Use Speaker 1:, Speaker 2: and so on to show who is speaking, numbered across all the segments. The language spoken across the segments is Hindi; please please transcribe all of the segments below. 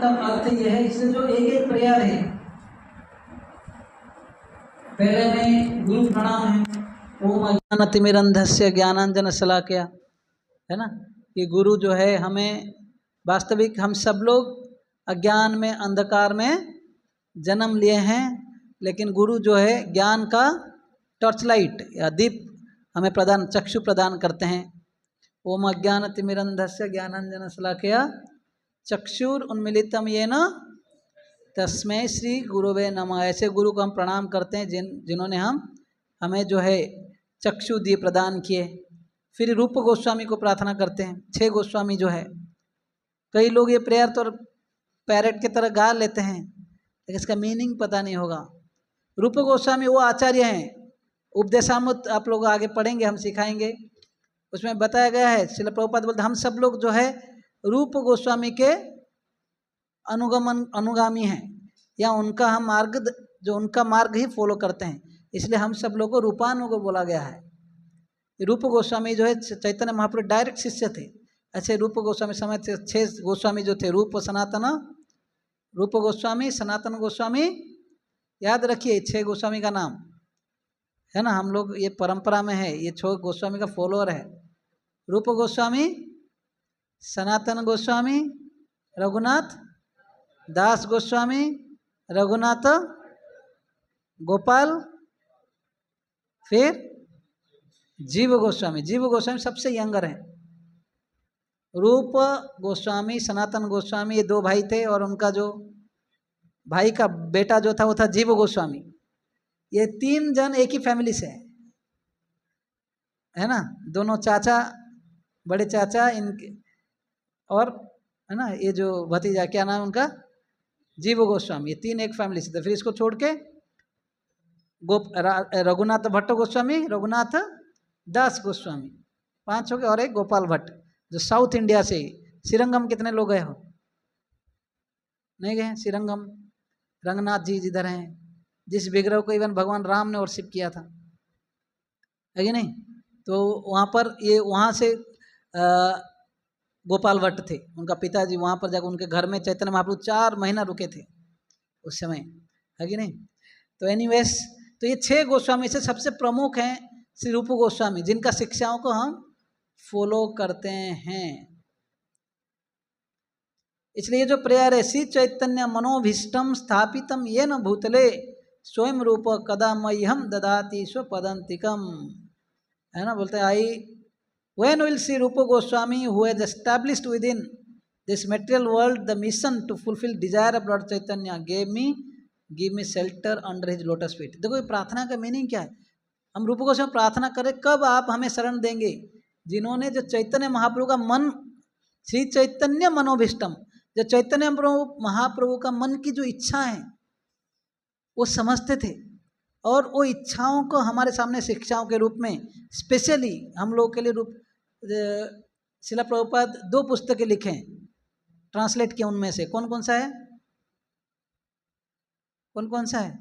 Speaker 1: का अर्थ यह है, इसमें जो एक एक प्रेयर है, पहले में गुरु प्रणाम है, ओम अज्ञानतिमिरन्धस्य ज्ञानांजन शलाकया, है ना। ये गुरु जो है हमें, वास्तविक हम सब लोग अज्ञान में, अंधकार में जन्म लिए हैं, लेकिन गुरु जो है ज्ञान का टॉर्च लाइट या दीप हमें प्रदान, चक्षु प्रदान करते हैं। ओम अज्ञानतिमिरन्धस्य ज्ञानांजन शलाकया चक्षुर उन्मीलितम येन तस्मै श्री गुरुवे नमः। ऐसे गुरु को हम प्रणाम करते हैं जिन्होंने हमें जो है चक्षु दिए, प्रदान किए। फिर रूप गोस्वामी को प्रार्थना करते हैं। 6 गोस्वामी जो है, कई लोग ये प्रेयर तो पैरेट की तरह गा लेते हैं, लेकिन इसका मीनिंग पता नहीं होगा। रूप गोस्वामी वो आचार्य हैं, उपदेशामृत आप लोग आगे पढ़ेंगे, हम सिखाएंगे, उसमें बताया गया है। श्रील प्रभुपाद बोलते हम सब लोग जो है रूप गोस्वामी के अनुगामी हैं, या उनका हम मार्ग, जो उनका मार्ग ही फॉलो करते हैं, इसलिए हम सब लोग को रूपानु को बोला गया है। रूप गोस्वामी जो है चैतन्य महाप्रभु डायरेक्ट शिष्य थे। ऐसे रूप गोस्वामी समय से 6 गोस्वामी जो थे, रूप सनातन, रूप गोस्वामी, सनातन गोस्वामी, याद रखिए 6 गोस्वामी का नाम है ना। हम लोग ये परंपरा में है, ये 6 गोस्वामी का फॉलोअर है। रूप गोस्वामी, सनातन गोस्वामी, रघुनाथ दास गोस्वामी, रघुनाथ गोपाल, फिर जीव गोस्वामी। जीव गोस्वामी सबसे यंगर है। रूप गोस्वामी, सनातन गोस्वामी, ये 2 भाई थे, और उनका जो भाई का बेटा जो था वो था जीव गोस्वामी। ये 3 जन एक ही फैमिली से है ना, दोनों चाचा, बड़े चाचा इनके, और है ना ये जो भतीजा, क्या नाम उनका, जीव गोस्वामी, ये 3 एक फैमिली से थे। फिर इसको छोड़ के रघुनाथ भट्ट गोस्वामी, रघुनाथ दास गोस्वामी, 5 हो गए, और एक गोपाल भट्ट जो साउथ इंडिया से। श्रीरंगम कितने लोग गए हो? नहीं गए? श्रीरंगम रंगनाथ जी जिधर हैं, जिस विग्रह को इवन भगवान राम ने वर्शिप किया था, है कि नहीं? तो वहाँ पर ये, वहाँ से गोपाल भट्ट थे, उनका पिताजी। वहाँ पर जाकर उनके घर में चैतन्य महाप्रभु 4 महीना रुके थे उस समय, है कि नहीं? तो एनीवेज, तो ये 6 गोस्वामी से सबसे प्रमुख हैं श्री रूप गोस्वामी, जिनका शिक्षाओं को हम फॉलो करते हैं। इसलिए जो प्रेयर है, श्री चैतन्य मनोभीष्टम स्थापितम येन भूतले स्वयं रूप कदा मह्यम ददाति स्वपदंतिकम, है ना। बोलते हैं आई when will see Rupa Goswami, who has established within this material world the mission to fulfill desire of Lord Chaitanya, give me shelter under his lotus feet। देखो ये प्रार्थना का मीनिंग क्या है। हम रूप गोस्वामी प्रार्थना करें, कब आप हमें शरण देंगे? जिन्होंने जो चैतन्य महाप्रभु का मन, श्री चैतन्य मनोभीष्टम, जो चैतन्य महाप्रभु का मन की जो इच्छा है वो समझते थे, और वो इच्छाओं को हमारे सामने शिक्षाओं के रूप में स्पेशली हम लोग के लिए रूप श्रील प्रभुपाद 2 पुस्तकें लिखे, ट्रांसलेट किए। उनमें से कौन कौन सा है? कौन कौन सा है?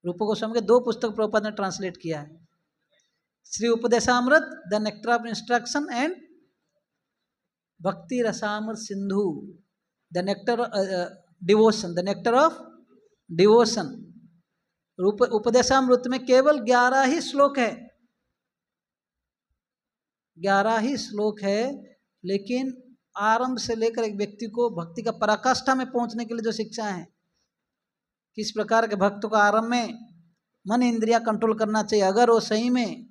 Speaker 1: रूप गोस्वामी के 2 पुस्तक प्रभुपाद ने ट्रांसलेट किया है। Shri Upadeshamrita, the nectar of instruction, and Bhakti Rasamrita Sindhu, the nectar devotion, the nectar of devotion. Upadeshamrita में केवल 11 ही श्लोक है, 11 ही श्लोक है, लेकिन आरंभ से लेकर एक व्यक्ति को भक्ति का पराकाष्ठा में पहुंचने के लिए जो शिक्षा है, किस प्रकार के भक्त को आरंभ में मन इंद्रिया कंट्रोल करना चाहिए। अगर वो सही में,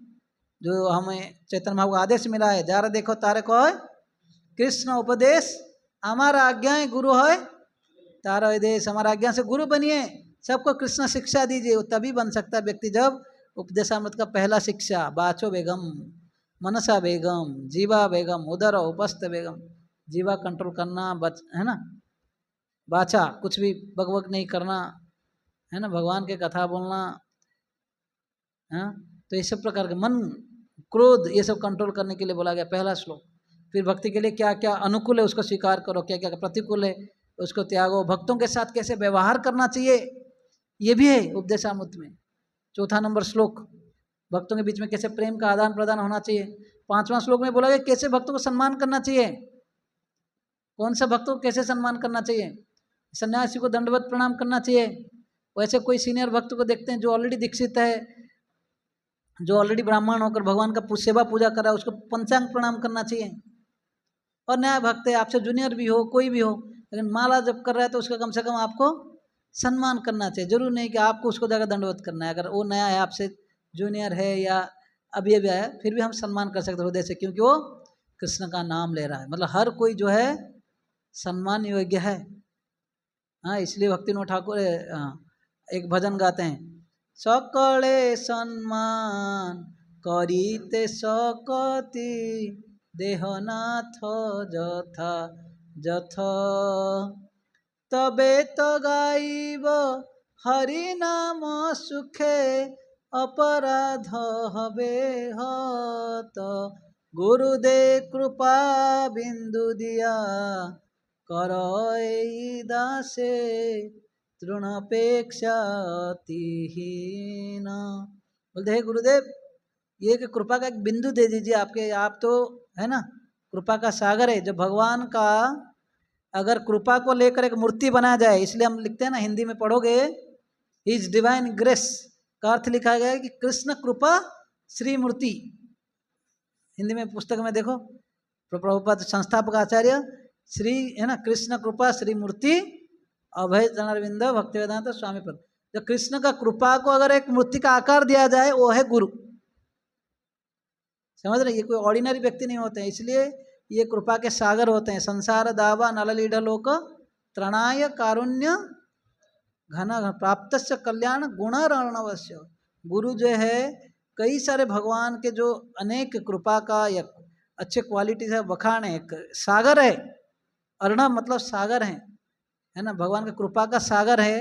Speaker 1: जो हमें चैतन्य महाप्रभु का आदेश मिला है, जा रहे देखो तारे को है कृष्ण उपदेश, हमारा आज्ञा है गुरु है तारा देश। हमारा आज्ञा से गुरु बनिए, सबको कृष्ण शिक्षा दीजिए। वो तभी बन सकता है व्यक्ति जब उपदेशामृत का पहला शिक्षा, बाचो बेगम, मनसा बेगम, जीवा बेगम, उदर उपस्थ बेगम, जीवा कंट्रोल करना, है ना, बाचा कुछ भी बकबक नहीं करना, है ना, भगवान के कथा बोलना, हाँ। तो ये सब प्रकार के मन, क्रोध, ये सब कंट्रोल करने के लिए बोला गया पहला श्लोक। फिर भक्ति के लिए क्या क्या अनुकूल है उसको स्वीकार करो, क्या क्या प्रतिकूल है उसको त्यागो, भक्तों के साथ कैसे व्यवहार करना चाहिए ये भी है उपदेशामृत में। 4 नंबर श्लोक, भक्तों के बीच में कैसे प्रेम का आदान प्रदान होना चाहिए। 5वां श्लोक में बोला गया कैसे भक्तों को सम्मान करना चाहिए, कौन सा भक्तों को कैसे सम्मान करना चाहिए। सन्यासी को दंडवत प्रणाम करना चाहिए। वैसे कोई सीनियर भक्त को देखते हैं जो ऑलरेडी दीक्षित है, जो ऑलरेडी ब्राह्मण होकर भगवान का सेवा पूजा कर रहा है, उसको पंचांग प्रणाम करना चाहिए। और नया भक्त है, आपसे जूनियर भी हो, कोई भी हो, लेकिन माला जब कर रहा है तो उसका कम से कम आपको सम्मान करना चाहिए। जरूर नहीं कि आपको उसको जाकर दंडवत करना है। अगर वो नया है, आपसे जूनियर है या अभी अभी आया, फिर भी हम सम्मान कर सकते हृदय से, क्योंकि वो कृष्ण का नाम ले रहा है। मतलब हर कोई जो है सम्मान योग्य है। हाँ, इसलिए भक्तिविनोद ठाकुर एक भजन गाते हैं, सकले सम्मान करिते सकती देहनाथ যথা যথ तबे तो गाइब हरि नाम सुखे अपराध हबे हत गुरुदे कृपा बिंदु दिया करो दासे तृणपेक्षा अतिहीन। बोलते हे गुरुदेव, ये कि कृपा का एक बिंदु दे दीजिए। आपके आप तो है ना कृपा का सागर है। जब भगवान का अगर कृपा को लेकर एक मूर्ति बनाया जाए, इसलिए हम लिखते हैं ना, हिंदी में पढ़ोगे हिज डिवाइन ग्रेस का अर्थ लिखा गया है कि कृष्ण कृपा श्री मूर्ति। हिंदी में पुस्तक में देखो, प्रभुपाद संस्थापक आचार्य श्री है ना, कृष्ण कृपा श्री मूर्ति अभय चरणरविंद भक्तिवेदांत स्वामी पद। जब कृष्ण का कृपा को अगर एक मूर्ति का आकार दिया जाए, वो है गुरु। समझ रहे, ये कोई ऑर्डिनरी व्यक्ति नहीं होते हैं, इसलिए ये कृपा के सागर होते हैं। संसार दावा नललीढ़ लोक त्रणाय कारुण्य घन प्राप्त कल्याण गुणरणवश्य। गुरु जो है कई सारे भगवान के जो अनेक कृपा का या अच्छे क्वालिटी है बखान है, एक सागर है। अर्णव मतलब सागर है ना, भगवान का कृपा का सागर है।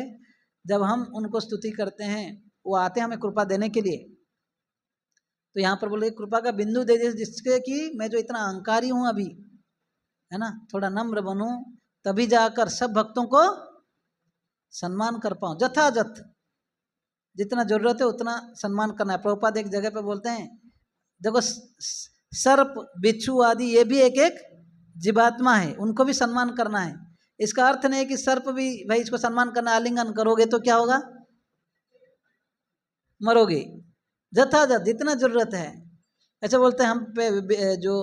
Speaker 1: जब हम उनको स्तुति करते हैं, वो आते हैं हमें कृपा देने के लिए। तो यहाँ पर बोले कृपा का बिंदु दे दीजिए, जिसके कि मैं जो इतना अहंकारी हूँ अभी, है ना, थोड़ा नम्र बनूं, तभी जाकर सब भक्तों को सम्मान कर पाऊँ। जथाजथ जितना जरूरत है उतना सम्मान करना है। प्रभुपाद एक जगह पे बोलते हैं, देखो सर्प बिच्छू आदि ये भी एक एक जीवात्मा है, उनको भी सम्मान करना है। इसका अर्थ नहीं है कि सर्प भी भाई इसको सम्मान करना, आलिंगन करोगे तो क्या होगा, मरोगे। जथाजथ जितना जरूरत है। ऐसे बोलते हैं हम पे जो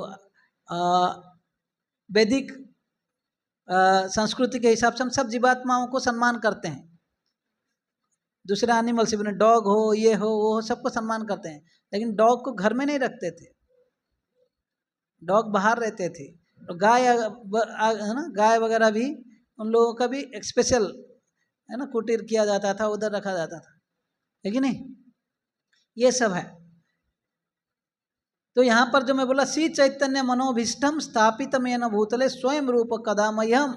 Speaker 1: वैदिक संस्कृति के हिसाब से हम सब जीवात्माओं को सम्मान करते हैं। दूसरे एनिमल से, डॉग हो, ये हो, वो हो, सबको सम्मान करते हैं। लेकिन डॉग को घर में नहीं रखते थे, डॉग बाहर रहते थे। और गाय है ना, गाय वगैरह भी उन लोगों का भी एक स्पेशल है ना कुटीर किया जाता था, उधर रखा जाता था, है कि नहीं। ये सब है। तो यहाँ पर जो मैं बोला, श्री चैतन्य मनोभीष्टम स्थापित में न भूतले स्वयं रूप कदामयम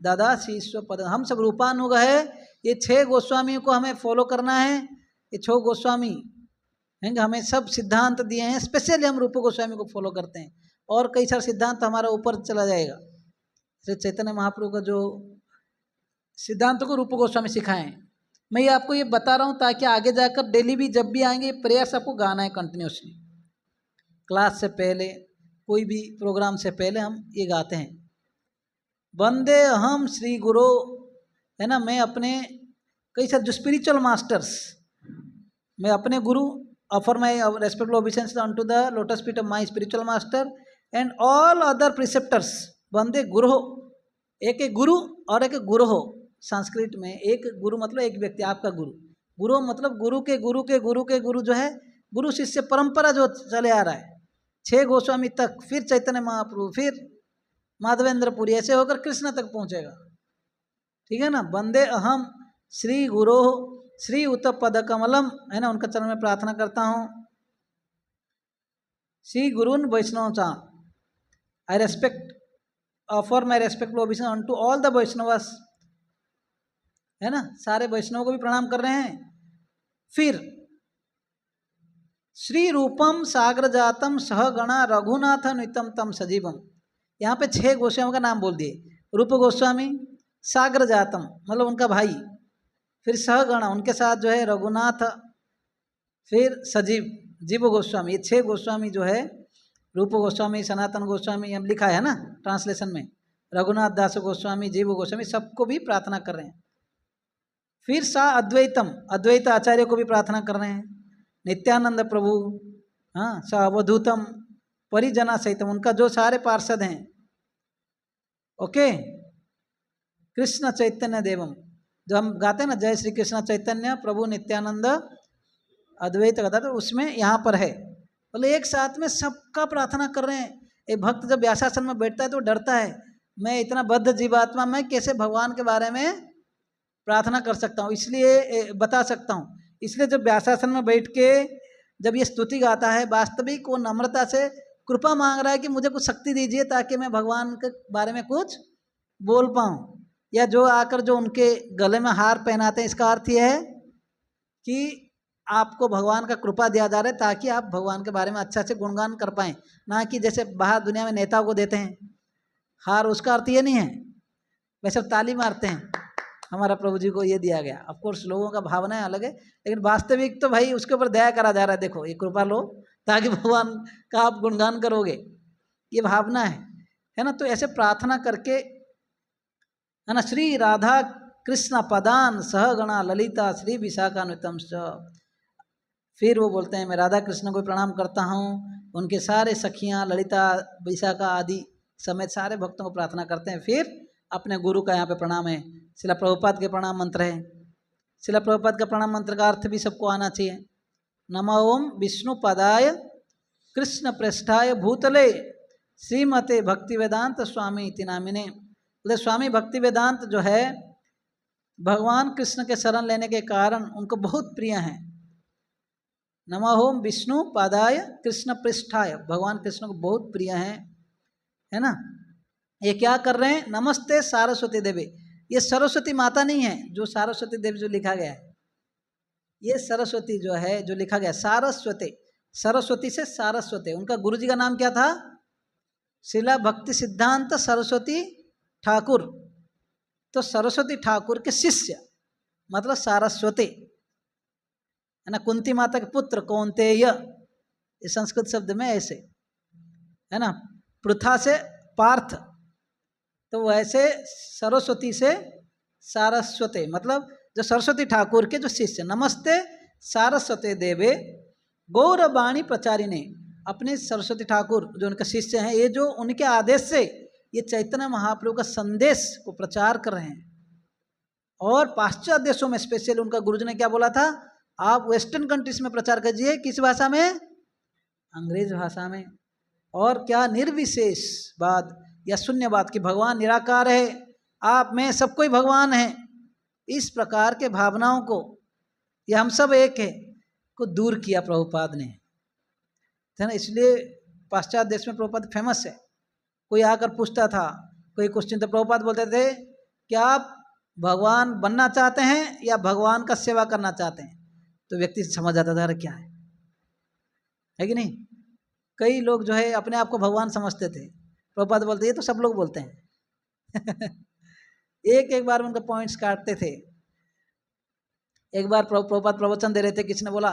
Speaker 1: दादा शीश्व पद। हम सब रूपानुग है। ये 6 गोस्वामियों को हमें फॉलो करना है। ये 6 गोस्वामी हैं, हमें सब सिद्धांत दिए हैं। स्पेशली हम रूप गोस्वामी को फॉलो करते हैं, और कई सारे सिद्धांत हमारा ऊपर चला जाएगा। श्री चैतन्य महाप्रभु का जो सिद्धांत को रूप गोस्वामी सिखाएं। मैं ये आपको ये बता रहा हूँ ताकि आगे जाकर डेली भी जब भी आएंगे प्रेयर्स आपको गाना है कंटिन्यूसली। क्लास से पहले, कोई भी प्रोग्राम से पहले हम ये गाते हैं, वंदे अहम श्री गुरु, है ना। मैं अपने कई सारे जो स्पिरिचुअल मास्टर्स, मैं अपने गुरु offer my respectful obeisances unto the lotus feet of my spiritual master and all other preceptors. वंदे गुरु हो, एक गुरु और एक गुरु हो। संस्कृत में एक गुरु मतलब एक व्यक्ति, आपका गुरु। गुरु मतलब गुरु के गुरु के गुरु के गुरु, जो है गुरु शिष्य परंपरा जो चले आ रहा है 6 गोस्वामी तक, फिर चैतन्य महाप्रभु, फिर माधवेंद्रपुरी, ऐसे होकर कृष्ण तक पहुंचेगा। ठीक है ना। वंदे अहम श्री गुरु श्री उत पद कमलम, है ना, उनका चरण में प्रार्थना करता हूँ। श्री गुरुन वैष्णव चा, I respect offer my respect obeisances unto all the Vaishnavas, है ना, सारे वैष्णव को भी प्रणाम कर रहे हैं। फिर श्री रूपम सागर जातम सहगणा रघुनाथ नितम तम सजीवम। यहाँ पे 6 गोस्वामियों का नाम बोल दिए। रूप गोस्वामी, सागर जातम मतलब उनका भाई, फिर सहगणा उनके साथ जो है रघुनाथ, फिर सजीव जीव गोस्वामी। ये 6 गोस्वामी जो है, रूप गोस्वामी, सनातन गोस्वामी, हम लिखा है ना ट्रांसलेशन में, रघुनाथ दास गोस्वामी, जीव गोस्वामी, सबको भी प्रार्थना कर रहे हैं। फिर सा अद्वैतम, अद्वैत आचार्य को भी प्रार्थना कर रहे हैं। नित्यानंद प्रभु, हाँ, सा अवधूतम परिजना सहितम, उनका जो सारे पार्षद हैं, ओके। कृष्ण चैतन्य देवम, जो हम गाते हैं ना, जय श्री कृष्ण चैतन्य प्रभु नित्यानंद अद्वैत गदाधर, तो उसमें यहाँ पर है। बोले एक साथ में सबका प्रार्थना कर रहे हैं। एक भक्त जब व्यासासन में बैठता है तो डरता है, मैं इतना बद्ध जीवात्मा, मैं कैसे भगवान के बारे में प्रार्थना कर सकता हूँ, इसलिए बता सकता हूँ। इसलिए जब व्यासासन में बैठ के जब ये स्तुति गाता है, वास्तविक वो नम्रता से कृपा मांग रहा है कि मुझे कुछ शक्ति दीजिए ताकि मैं भगवान के बारे में कुछ बोल पाऊँ। या जो आकर जो उनके गले में हार पहनाते हैं, इसका अर्थ यह है कि आपको भगवान का कृपा दिया जा रहा है ताकि आप भगवान के बारे में अच्छा से गुणगान कर पाएँ, ना कि जैसे बाहर दुनिया में नेताओं को देते हैं हार, उसका अर्थ ये नहीं है। वैसे ताली मारते हैं, हमारा प्रभु जी को ये दिया गया। ऑफ कोर्स लोगों का भावना है अलग है, लेकिन वास्तविक तो भाई उसके ऊपर दया करा जा रहा है, देखो ये कृपा लो ताकि भगवान का आप गुणगान करोगे, ये भावना है ना। तो ऐसे प्रार्थना करके, है ना, श्री राधा कृष्ण पदान सहगणा ललिता श्री विशाखान्वितम। फिर वो बोलते हैं मैं राधा कृष्ण को प्रणाम करता हूँ, उनके सारे सखियाँ ललिता विशाखा आदि समेत सारे भक्तों को प्रार्थना करते हैं। फिर अपने गुरु का यहाँ पे प्रणाम है, शिला प्रभुपाद के प्रणाम मंत्र है। शिला प्रभुपाद का प्रणाम मंत्र का अर्थ भी सबको आना चाहिए। नमो ओम विष्णु पदाय कृष्ण पृष्ठाय भूतले श्रीमते भक्ति वेदांत स्वामी इति नामिने। बोले स्वामी भक्ति वेदांत जो है भगवान कृष्ण के शरण लेने के कारण उनको बहुत प्रिय हैं। नमो ओम विष्णु पादाय कृष्ण पृष्ठाय, भगवान कृष्ण को बहुत प्रिय हैं, है ना। ये क्या कर रहे हैं, नमस्ते सारस्वती देवी। ये सरस्वती माता नहीं है, जो सारस्वती देवी जो लिखा गया है, ये सरस्वती जो है जो लिखा गया सारस्वती, सरस्वती से सारस्वती। उनका गुरुजी का नाम क्या था, शिला भक्ति सिद्धांत सरस्वती ठाकुर। तो सरस्वती ठाकुर के शिष्य मतलब सारस्वती, है ना। कुंती माता के पुत्र कौन्तेय, ये संस्कृत शब्द में ऐसे, है ना। पृथा से पार्थ, तो वैसे सरस्वती से सारस्वती, मतलब जो सरस्वती ठाकुर के जो शिष्य। नमस्ते सारस्वती देवे गौरवाणी प्रचारिणे, अपने सरस्वती ठाकुर जो उनके शिष्य हैं, ये जो उनके आदेश से ये चैतन्य महाप्रभु का संदेश को प्रचार कर रहे हैं। और पाश्चात्य देशों में स्पेशली उनका गुरुजी ने क्या बोला था, आप वेस्टर्न कंट्रीज में प्रचार कीजिए, किस भाषा में, अंग्रेज भाषा में। और क्या, निर्विशेषवाद या शून्यवाद, कि भगवान निराकार है, आप में सब कोई भगवान है, इस प्रकार के भावनाओं को, या हम सब एक है, को दूर किया प्रभुपाद ने, है ना। इसलिए पाश्चात्य देश में प्रभुपाद फेमस है। कोई आकर पूछता था कोई क्वेश्चन, तो प्रभुपाद बोलते थे क्या आप भगवान बनना चाहते हैं या भगवान का सेवा करना चाहते हैं। तो व्यक्ति समझ जाता था अरे क्या है कि नहीं। कई लोग जो है अपने आप को भगवान समझते थे, प्रभुपाद बोलते ये तो सब लोग बोलते हैं एक एक बार उनका पॉइंट्स काटते थे। एक बार प्रभुपाद प्रवचन दे रहे थे, किसी ने बोला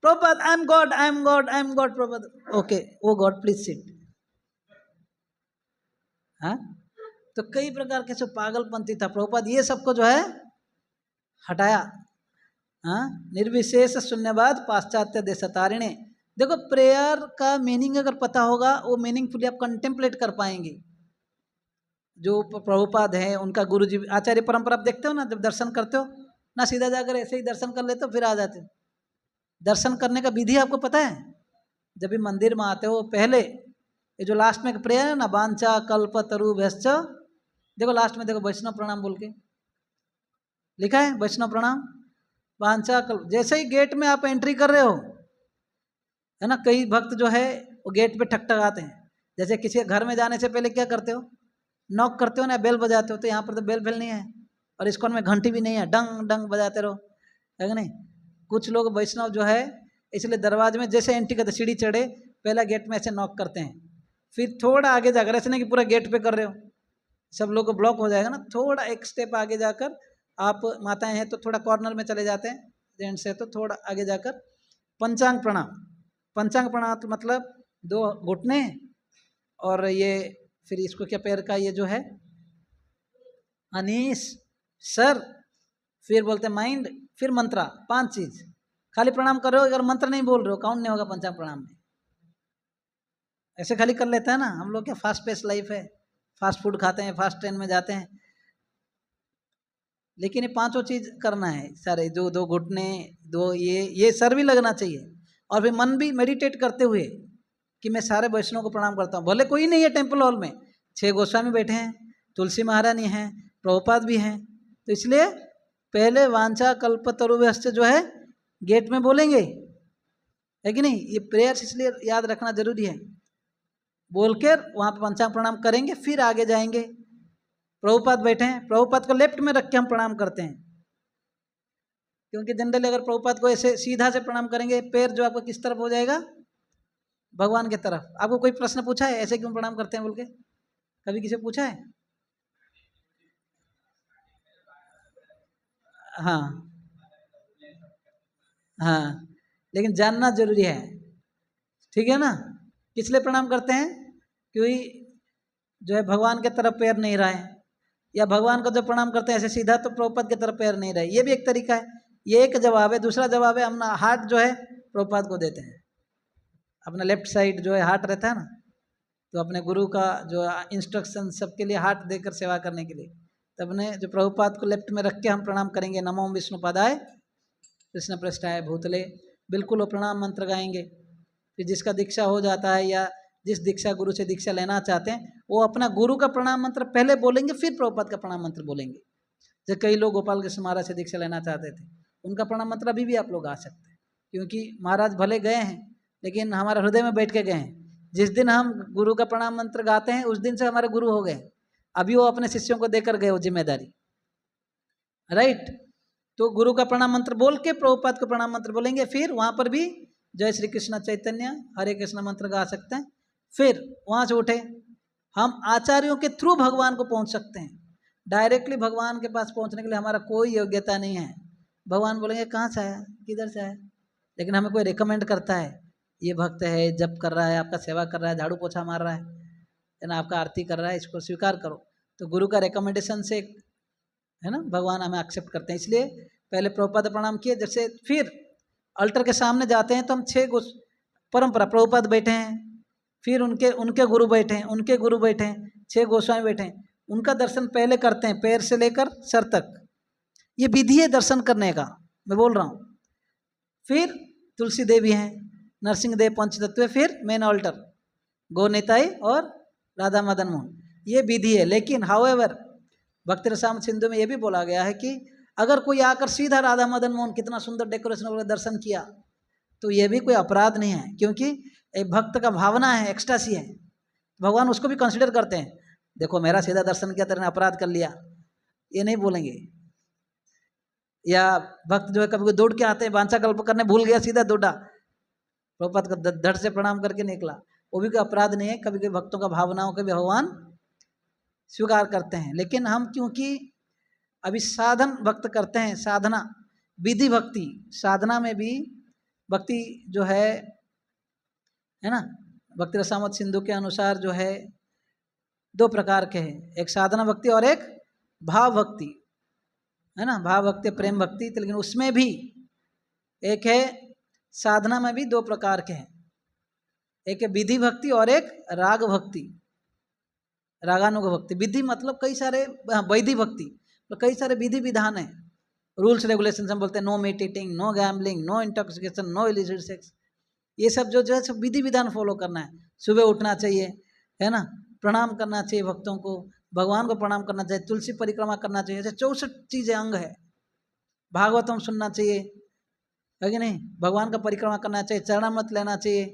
Speaker 1: Prabhupada I am God, I am God, I am God. Prabhupada okay, वो गॉड प्लीज सिट। हाँ, तो कई प्रकार के सब पागलपंथी था। प्रभुपाद ये सबको जो है हटाया। हाँ, निर्विशेष शून्यवाद पाश्चात्य देशतारिणे। देखो प्रेयर का मीनिंग अगर पता होगा, वो मीनिंगफुली आप कंटेम्पलेट कर पाएंगे। जो प्रभुपाद है उनका गुरुजी आचार्य परंपरा आप देखते हो ना, जब दर्शन करते हो ना, सीधा जाकर ऐसे ही दर्शन कर लेते हो फिर आ जाते हो। दर्शन करने का विधि आपको पता है। जब भी मंदिर में आते हो पहले ये जो लास्ट में प्रेयर है ना, वांछा कल्प तरुभ्यश्च, देखो लास्ट में देखो वैष्णव प्रणाम बोल के लिखा है, वैष्णव प्रणाम वांछा कल्प। जैसे ही गेट में आप एंट्री कर रहे हो, है ना, कई भक्त जो है वो गेट पे ठकठकाते हैं। जैसे किसी घर में जाने से पहले क्या करते हो, नॉक करते हो ना, बेल बजाते हो। तो यहाँ पर तो बेल नहीं है, और इस्कॉन में घंटी भी नहीं है, डंग डंग बजाते रहो, है कि नहीं। कुछ लोग वैष्णव जो है इसलिए दरवाजे में जैसे एंट्री करते, सीढ़ी चढ़े पहला गेट में ऐसे नॉक करते हैं, फिर थोड़ा आगे जाकर, ऐसे नहीं कि पूरा गेट पे कर रहे हो, सब लोग को ब्लॉक हो जाएगा ना। थोड़ा एक स्टेप आगे जाकर, आप माताएं हैं तो थोड़ा कॉर्नर में चले जाते हैं, जेंट्स है तो थोड़ा आगे जाकर पंचांग प्रणाम। पंचांग प्रणाम मतलब 2 घुटने और ये फिर इसको क्या पैर का ये जो है अनीस, सर, फिर बोलते माइंड, फिर मंत्रा, 5 चीज। खाली प्रणाम कर रहे हो, अगर मंत्र नहीं बोल रहे हो काउंट नहीं होगा पंचांग प्रणाम में। ऐसे खाली कर लेते हैं ना हम लोग, क्या फास्ट पेस लाइफ है, फास्ट फूड खाते हैं, फास्ट ट्रेन में जाते हैं, लेकिन ये 5 चीज करना है सारे, जो 2 घुटने, 2 ये सर भी लगना चाहिए, और फिर मन भी मेडिटेट करते हुए कि मैं सारे वैष्णव को प्रणाम करता हूँ। भले कोई नहीं है टेम्पल हॉल में, 6 गोस्वामी बैठे हैं, तुलसी महारानी हैं, प्रभुपाद भी हैं, तो इसलिए पहले वांछा कल्पतरुभ्यश्च जो है गेट में बोलेंगे, है कि नहीं। ये प्रेयर्स इसलिए याद रखना जरूरी है, बोलकर वहाँ पे पंचांग प्रणाम करेंगे, फिर आगे जाएंगे। प्रभुपाद बैठे हैं, प्रभुपाद को लेफ्ट में रख के हम प्रणाम करते हैं, क्योंकि जनरली अगर प्रभुपाद को ऐसे सीधा से प्रणाम करेंगे, पैर जो आपको किस तरफ हो जाएगा, भगवान की तरफ। आपको कोई प्रश्न पूछा है ऐसे क्यों प्रणाम करते हैं बोल के, कभी किसी पूछा है? हाँ हाँ, लेकिन जानना जरूरी है, ठीक है ना। किस लिए प्रणाम करते हैं? क्योंकि जो है भगवान के तरफ पैर नहीं रहा है, या भगवान को जो प्रणाम करते हैं ऐसे सीधा, तो प्रभुपाद की तरफ पैर नहीं रहे, ये भी एक तरीका है। ये एक जवाब है। दूसरा जवाब है हम हार्ट जो है प्रभुपाद को देते हैं, अपना लेफ्ट साइड जो है हार्ट रहता है ना, तो अपने गुरु का जो इंस्ट्रक्शन सबके लिए हार्ट देकर सेवा करने के लिए, तो अपने जो प्रभुपाद को लेफ्ट में रख के हम प्रणाम करेंगे, नमो विष्णुपादाय कृष्ण पृष्ठाय भूतले, बिल्कुल वो प्रणाम मंत्र गाएंगे। फिर जिसका दीक्षा हो जाता है या जिस दीक्षा गुरु से दीक्षा लेना चाहते हैं, वो अपना गुरु का प्रणाम मंत्र पहले बोलेंगे, फिर प्रभुपाद का प्रणाम मंत्र बोलेंगे। जैसे कई लोग गोपाल कृष्ण महाराज से दीक्षा लेना चाहते थे, उनका प्रणाम मंत्र अभी भी आप लोग गा सकते हैं, क्योंकि महाराज भले गए हैं लेकिन हमारे हृदय में बैठ के गए हैं। जिस दिन हम गुरु का प्रणाम मंत्र गाते हैं उस दिन से हमारे गुरु हो गए, अभी वो अपने शिष्यों को देकर गए वो जिम्मेदारी, राइट। तो गुरु का प्रणाम मंत्र बोल के प्रभुपाद को प्रणाम मंत्र बोलेंगे, फिर वहां पर भी जय श्री कृष्ण चैतन्य हरे कृष्ण मंत्र गा सकते हैं। फिर वहां से उठे, हम आचार्यों के थ्रू भगवान को पहुंच सकते हैं। डायरेक्टली भगवान के पास पहुंचने के लिए हमारा कोई योग्यता नहीं है। भगवान बोलेंगे कहाँ से आया, किधर से आया, लेकिन हमें कोई रिकमेंड करता है, ये भक्त है, जप कर रहा है, आपका सेवा कर रहा है, झाड़ू पोछा मार रहा है ना, आपका आरती कर रहा है, इसको स्वीकार करो। तो गुरु का रिकमेंडेशन से, है ना, भगवान हमें एक्सेप्ट करते हैं। इसलिए पहले प्रभुपाद प्रणाम किए, जैसे फिर अल्टर के सामने जाते हैं तो हम 6 परंपरा, प्रभुपाद बैठे हैं, फिर उनके उनके गुरु बैठे हैं, उनके गुरु बैठे हैं, 6 गोस्वामी बैठे हैं, उनका दर्शन पहले करते हैं, पैर से लेकर सर तक। ये विधि है दर्शन करने का, मैं बोल रहा हूँ। फिर तुलसी देवी हैं, नरसिंह देव पंचतत्व, फिर मेन ऑल्टर गौनिताई और राधा मदन मोहन, ये विधि है। लेकिन हाउएवर भक्ति रसामृत सिंधु में ये भी बोला गया है कि अगर कोई आकर सीधा राधा मदन मोहन कितना सुंदर डेकोरेशन वगैरह दर्शन किया तो ये भी कोई अपराध नहीं है, क्योंकि एक भक्त का भावना है, एक्सटासी है, भगवान उसको भी कंसिडर करते हैं। देखो मेरा सीधा दर्शन किया, तेरे ने अपराध कर लिया, ये नहीं बोलेंगे। या भक्त जो है कभी दौड़ के आते हैं, वांछा कल्प करने भूल गया, सीधा दौड़ा प्रभुपाद का धड़ से प्रणाम करके निकला, वो भी कोई अपराध नहीं है। कभी कभी भक्तों का भावनाओं को भी भगवान स्वीकार करते हैं। लेकिन हम क्योंकि अभी साधन भक्त करते हैं, साधना विधि भक्ति, साधना में भी भक्ति जो है ना, भक्ति रसामृत सिंधु के अनुसार जो है 2 प्रकार के हैं, एक साधना भक्ति और एक भाव भक्ति, है ना, भाव भक्ति प्रेम भक्ति। तो लेकिन उसमें भी एक है, साधना में भी 2 प्रकार के हैं, एक है विधि भक्ति और एक राग भक्ति, रागानुग भक्ति। विधि मतलब कई सारे, वैधि भक्ति तो कई सारे विधि विधान है, रूल्स रेगुलेशन हम बोलते हैं, no meat eating, no gambling, no intoxication, no illicit sex, ये सब जो है सब विधि विधान फॉलो करना है। सुबह उठना चाहिए, है ना, प्रणाम करना चाहिए भक्तों को, भगवान को प्रणाम करना चाहिए, तुलसी परिक्रमा करना चाहिए, ऐसे 64 चीजें अंग है। भागवतम सुनना चाहिए, है कि नहीं, भगवान का परिक्रमा करना चाहिए, चरणामृत लेना चाहिए,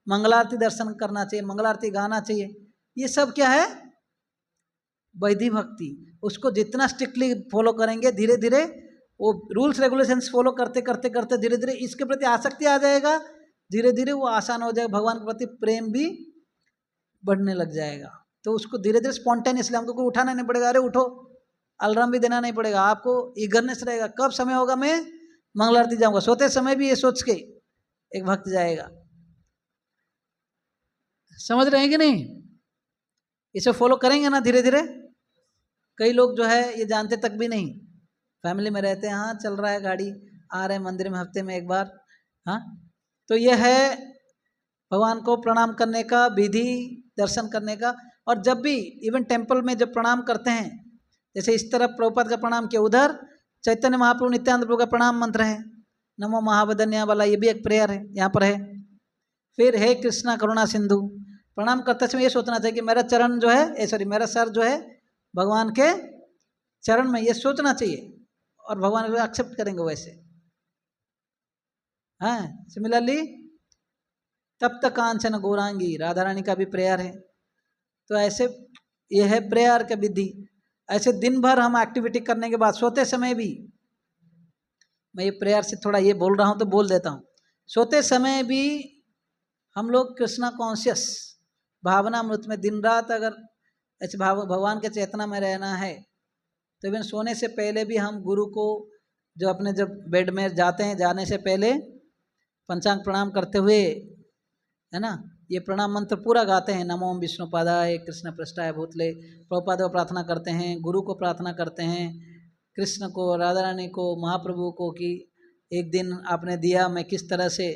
Speaker 1: मंगलारती दर्शन करना चाहिए, मंगलारती गाना चाहिए, ये सब क्या है, वैधि भक्ति। उसको जितना स्ट्रिक्टली फॉलो करेंगे, धीरे धीरे वो रूल्स रेगुलेशंस फॉलो करते करते करते धीरे धीरे इसके प्रति आसक्ति आ जाएगा, धीरे धीरे वो आसान हो जाएगा, भगवान के प्रति प्रेम भी बढ़ने लग जाएगा। तो उसको धीरे धीरे स्पॉन्टेनियसली, हमको कोई उठाना नहीं पड़ेगा, अरे उठो, अलार्म भी देना नहीं पड़ेगा, आपको ईगरनेस रहेगा, कब समय होगा मैं मंगल आरती जाऊंगा, सोते समय भी ये सोच के एक भक्त जाएगा। समझ रहे हैं कि नहीं? इसे फॉलो करेंगे ना धीरे धीरे, कई लोग जो है ये जानते तक भी नहीं, फैमिली में रहते हैं, हाँ चल रहा है गाड़ी, आ रहे हैं मंदिर में हफ्ते में एक बार, हाँ। तो ये है भगवान को प्रणाम करने का विधि, दर्शन करने का। और जब भी इवन टेम्पल में जब प्रणाम करते हैं, जैसे इस तरफ प्रभुपाद का प्रणाम किया, उधर चैतन्य महाप्रभु नित्यानंद प्रभु का प्रणाम मंत्र है, नमो महावदन्या वाला, ये भी एक प्रेयर है, यहाँ पर है। फिर हे कृष्णा करुणा सिंधु, प्रणाम करते समय ये सोचना चाहिए कि मेरा चरण जो है, सॉरी मेरा सर जो है भगवान के चरण में, ये सोचना चाहिए, और भगवान को एक्सेप्ट करेंगे वैसे। हाँ, सिमिलरली तप्त कांचन गौरांगी, राधा रानी का भी प्रेयर है। तो ऐसे ये है प्रेयर का विधि। ऐसे दिन भर हम एक्टिविटी करने के बाद सोते समय भी, मैं ये प्रेयर से थोड़ा ये बोल रहा हूँ तो बोल देता हूँ, सोते समय भी हम लोग कृष्णा कॉन्शियस भावना अमृत में दिन रात अगर ऐसे भगवान के चेतना में रहना है, तो इवन सोने से पहले भी हम गुरु को, जो अपने जब बेड में जाते हैं, जाने से पहले पंचांग प्रणाम करते हुए, है ना, ये प्रणाम मंत्र पूरा गाते हैं, नमो विष्णुपादाय कृष्ण पृष्ठाय भूतले, प्रभुपाद को प्रार्थना करते हैं, गुरु को प्रार्थना करते हैं, कृष्ण को, राधा रानी को, महाप्रभु को, कि एक दिन आपने दिया, मैं किस तरह से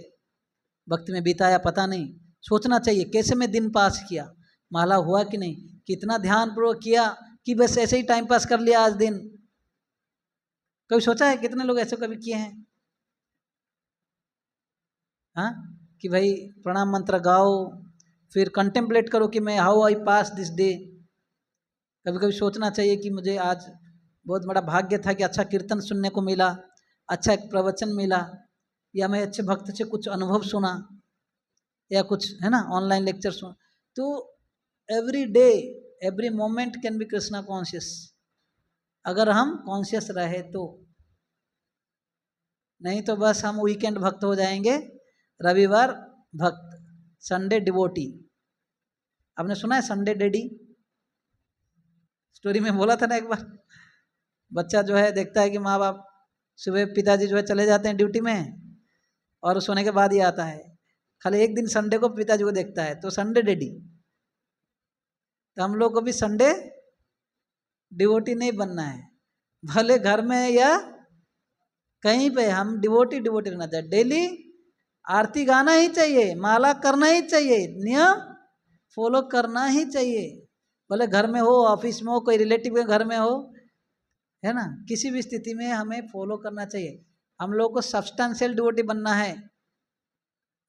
Speaker 1: भक्ति में बिताया पता नहीं। सोचना चाहिए कैसे मैं दिन पास किया, माला हुआ कि नहीं, कितना ध्यानपूर्वक किया, कि बस ऐसे ही टाइम पास कर लिया आज दिन। कभी सोचा है? कितने लोग ऐसे कभी किए हैं? हाँ, कि भाई प्रणाम मंत्र गाओ, फिर कंटेम्पलेट करो कि मैं how I pass this day. कभी कभी सोचना चाहिए कि मुझे आज बहुत बड़ा भाग्य था कि अच्छा कीर्तन सुनने को मिला, अच्छा एक प्रवचन मिला, या मैं अच्छे भक्त से कुछ अनुभव सुना, या कुछ, है ना, ऑनलाइन लेक्चर सुना। तो every day every moment can be Krishna conscious, अगर हम कॉन्शियस रहे तो। नहीं तो बस हम वीकेंड भक्त हो जाएंगे, रविवार भक्त, संडे डिवोटी। आपने सुना है संडे डेडी? स्टोरी में बोला था ना एक बार, बच्चा जो है देखता है कि माँ बाप सुबह पिताजी जो है चले जाते हैं ड्यूटी में, और सोने के बाद ही आता है, खाली एक दिन संडे को पिताजी को देखता है, तो संडे डेडी। तो हम लोग को भी संडे डिवोटी नहीं बनना है, भले घर में या कहीं पे हम डिवोटी रहना चाहिए। डेली आरती गाना ही चाहिए, माला करना ही चाहिए, नियम फॉलो करना ही चाहिए, भले घर में हो, ऑफिस में हो, कोई रिलेटिव के घर में हो, है ना, किसी भी स्थिति में हमें फॉलो करना चाहिए। हम लोग को सब्सटेंशियल डिवोटी बनना है,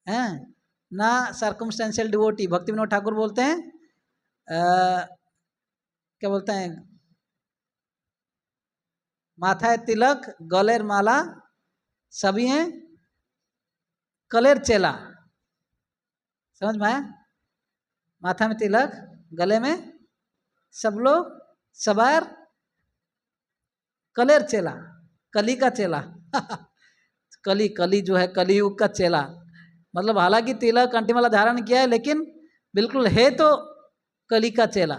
Speaker 1: हैं, ना सर्कमस्टेंशियल डिवोटी। भक्ति विनोद ठाकुर बोलते हैं, क्या बोलते हैं, माथा तिलक गलेर माला सभी हैं कलेर चेला। समझ में आया? माथा में तिलक, गले में सब लोग सवार, कलेर चेला, कली का चेला कली जो है कलियुग का चेला, मतलब हालांकि तिलक कंठीमाला धारण किया है, लेकिन बिल्कुल है तो कली का चेला।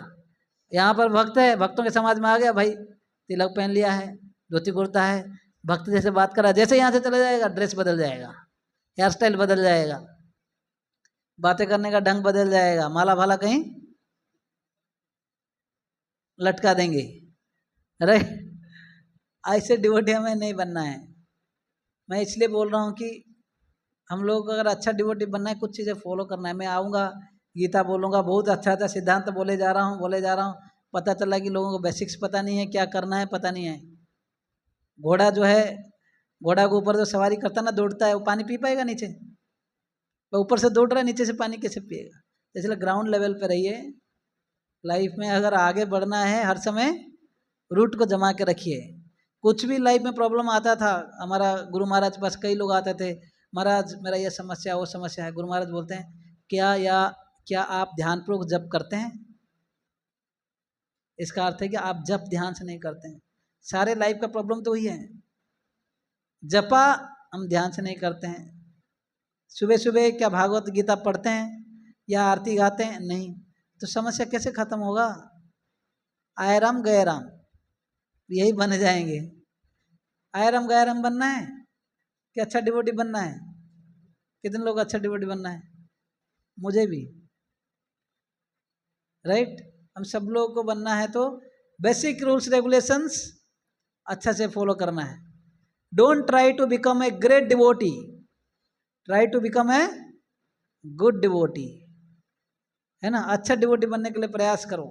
Speaker 1: यहाँ पर भक्त है, भक्तों के समाज में आ गया भाई, तिलक पहन लिया है, धोती कुर्ता है, भक्त जैसे बात कर रहा है, जैसे यहाँ से चला जाएगा ड्रेस बदल जाएगा, हेयर स्टाइल बदल जाएगा, बातें करने का ढंग बदल जाएगा, माला भाला कहीं लटका देंगे। अरे ऐसे डिवोटी हमें नहीं बनना है। मैं इसलिए बोल रहा हूँ कि हम लोग अगर अच्छा डिवोटी बनना है, कुछ चीज़ें फॉलो करना है। मैं आऊँगा, गीता बोलूँगा, बहुत अच्छा अच्छा सिद्धांत बोले जा रहा हूँ, पता चला कि लोगों को बेसिक्स पता नहीं है, क्या करना है पता नहीं है। घोड़ा जो है, घोड़ा के ऊपर जो सवारी करता है ना, दौड़ता है, वो पानी पी पाएगा नीचे? वो ऊपर से दौड़ रहा है, नीचे से पानी कैसे पिएगा? इसलिए ग्राउंड लेवल पे रहिए। लाइफ में अगर आगे बढ़ना है, हर समय रूट को जमा के रखिए। कुछ भी लाइफ में प्रॉब्लम आता था, हमारा गुरु महाराज के पास कई लोग आते थे, महाराज मेरा ये समस्या वो समस्या है। गुरु महाराज बोलते हैं क्या आप ध्यानपूर्वक जप करते हैं? इसका अर्थ है कि आप जप ध्यान से नहीं करते हैं। सारे लाइफ का प्रॉब्लम तो वही है, जपा हम ध्यान से नहीं करते हैं। सुबह सुबह क्या भागवत गीता पढ़ते हैं या आरती गाते हैं? नहीं, तो समस्या कैसे खत्म होगा? आए राम गए राम, यही बन जाएंगे। आए राम गए राम बनना है कि अच्छा डिवोटी बनना है? कितने लोग अच्छा डिवोटी बनना है? मुझे भी, राइट। हम सब लोगों को बनना है तो बेसिक रूल्स रेगुलेशंस अच्छा से फॉलो करना है। Don't try to become a great devotee, try to become a good devotee, है ना। अच्छा डिवोटी बनने के लिए प्रयास करो।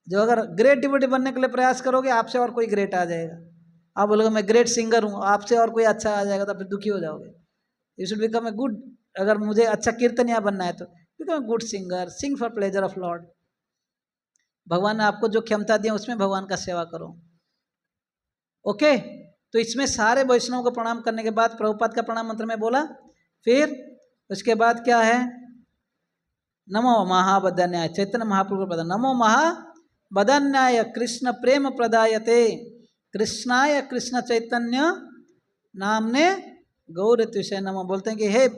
Speaker 1: जो अगर ग्रेट डिवोटी बनने के लिए प्रयास करोगे, आपसे और कोई ग्रेट आ जाएगा। आप बोलोगे मैं ग्रेट सिंगर हूँ, आपसे और कोई अच्छा आ जाएगा, तो फिर दुखी हो जाओगे। You should become a good, अगर मुझे अच्छा कीर्तनिया बनना है तो become a good singer, sing for pleasure of Lord. भगवान ने आपको जो क्षमता दी है उसमें भगवान का सेवा करो। ओके, तो इसमें सारे वैष्णव को प्रणाम करने के बाद प्रभुपाद का प्रणाम मंत्र में बोला। फिर उसके बाद क्या है, नमो महाबदन्याय चैतन्य महाप्रभु प्रदान, नमो महाबदन्याय कृष्ण प्रेम प्रदायते कृष्णाय कृष्ण चैतन्य नामने गौर तुषे नमो। बोलते हैं कि हे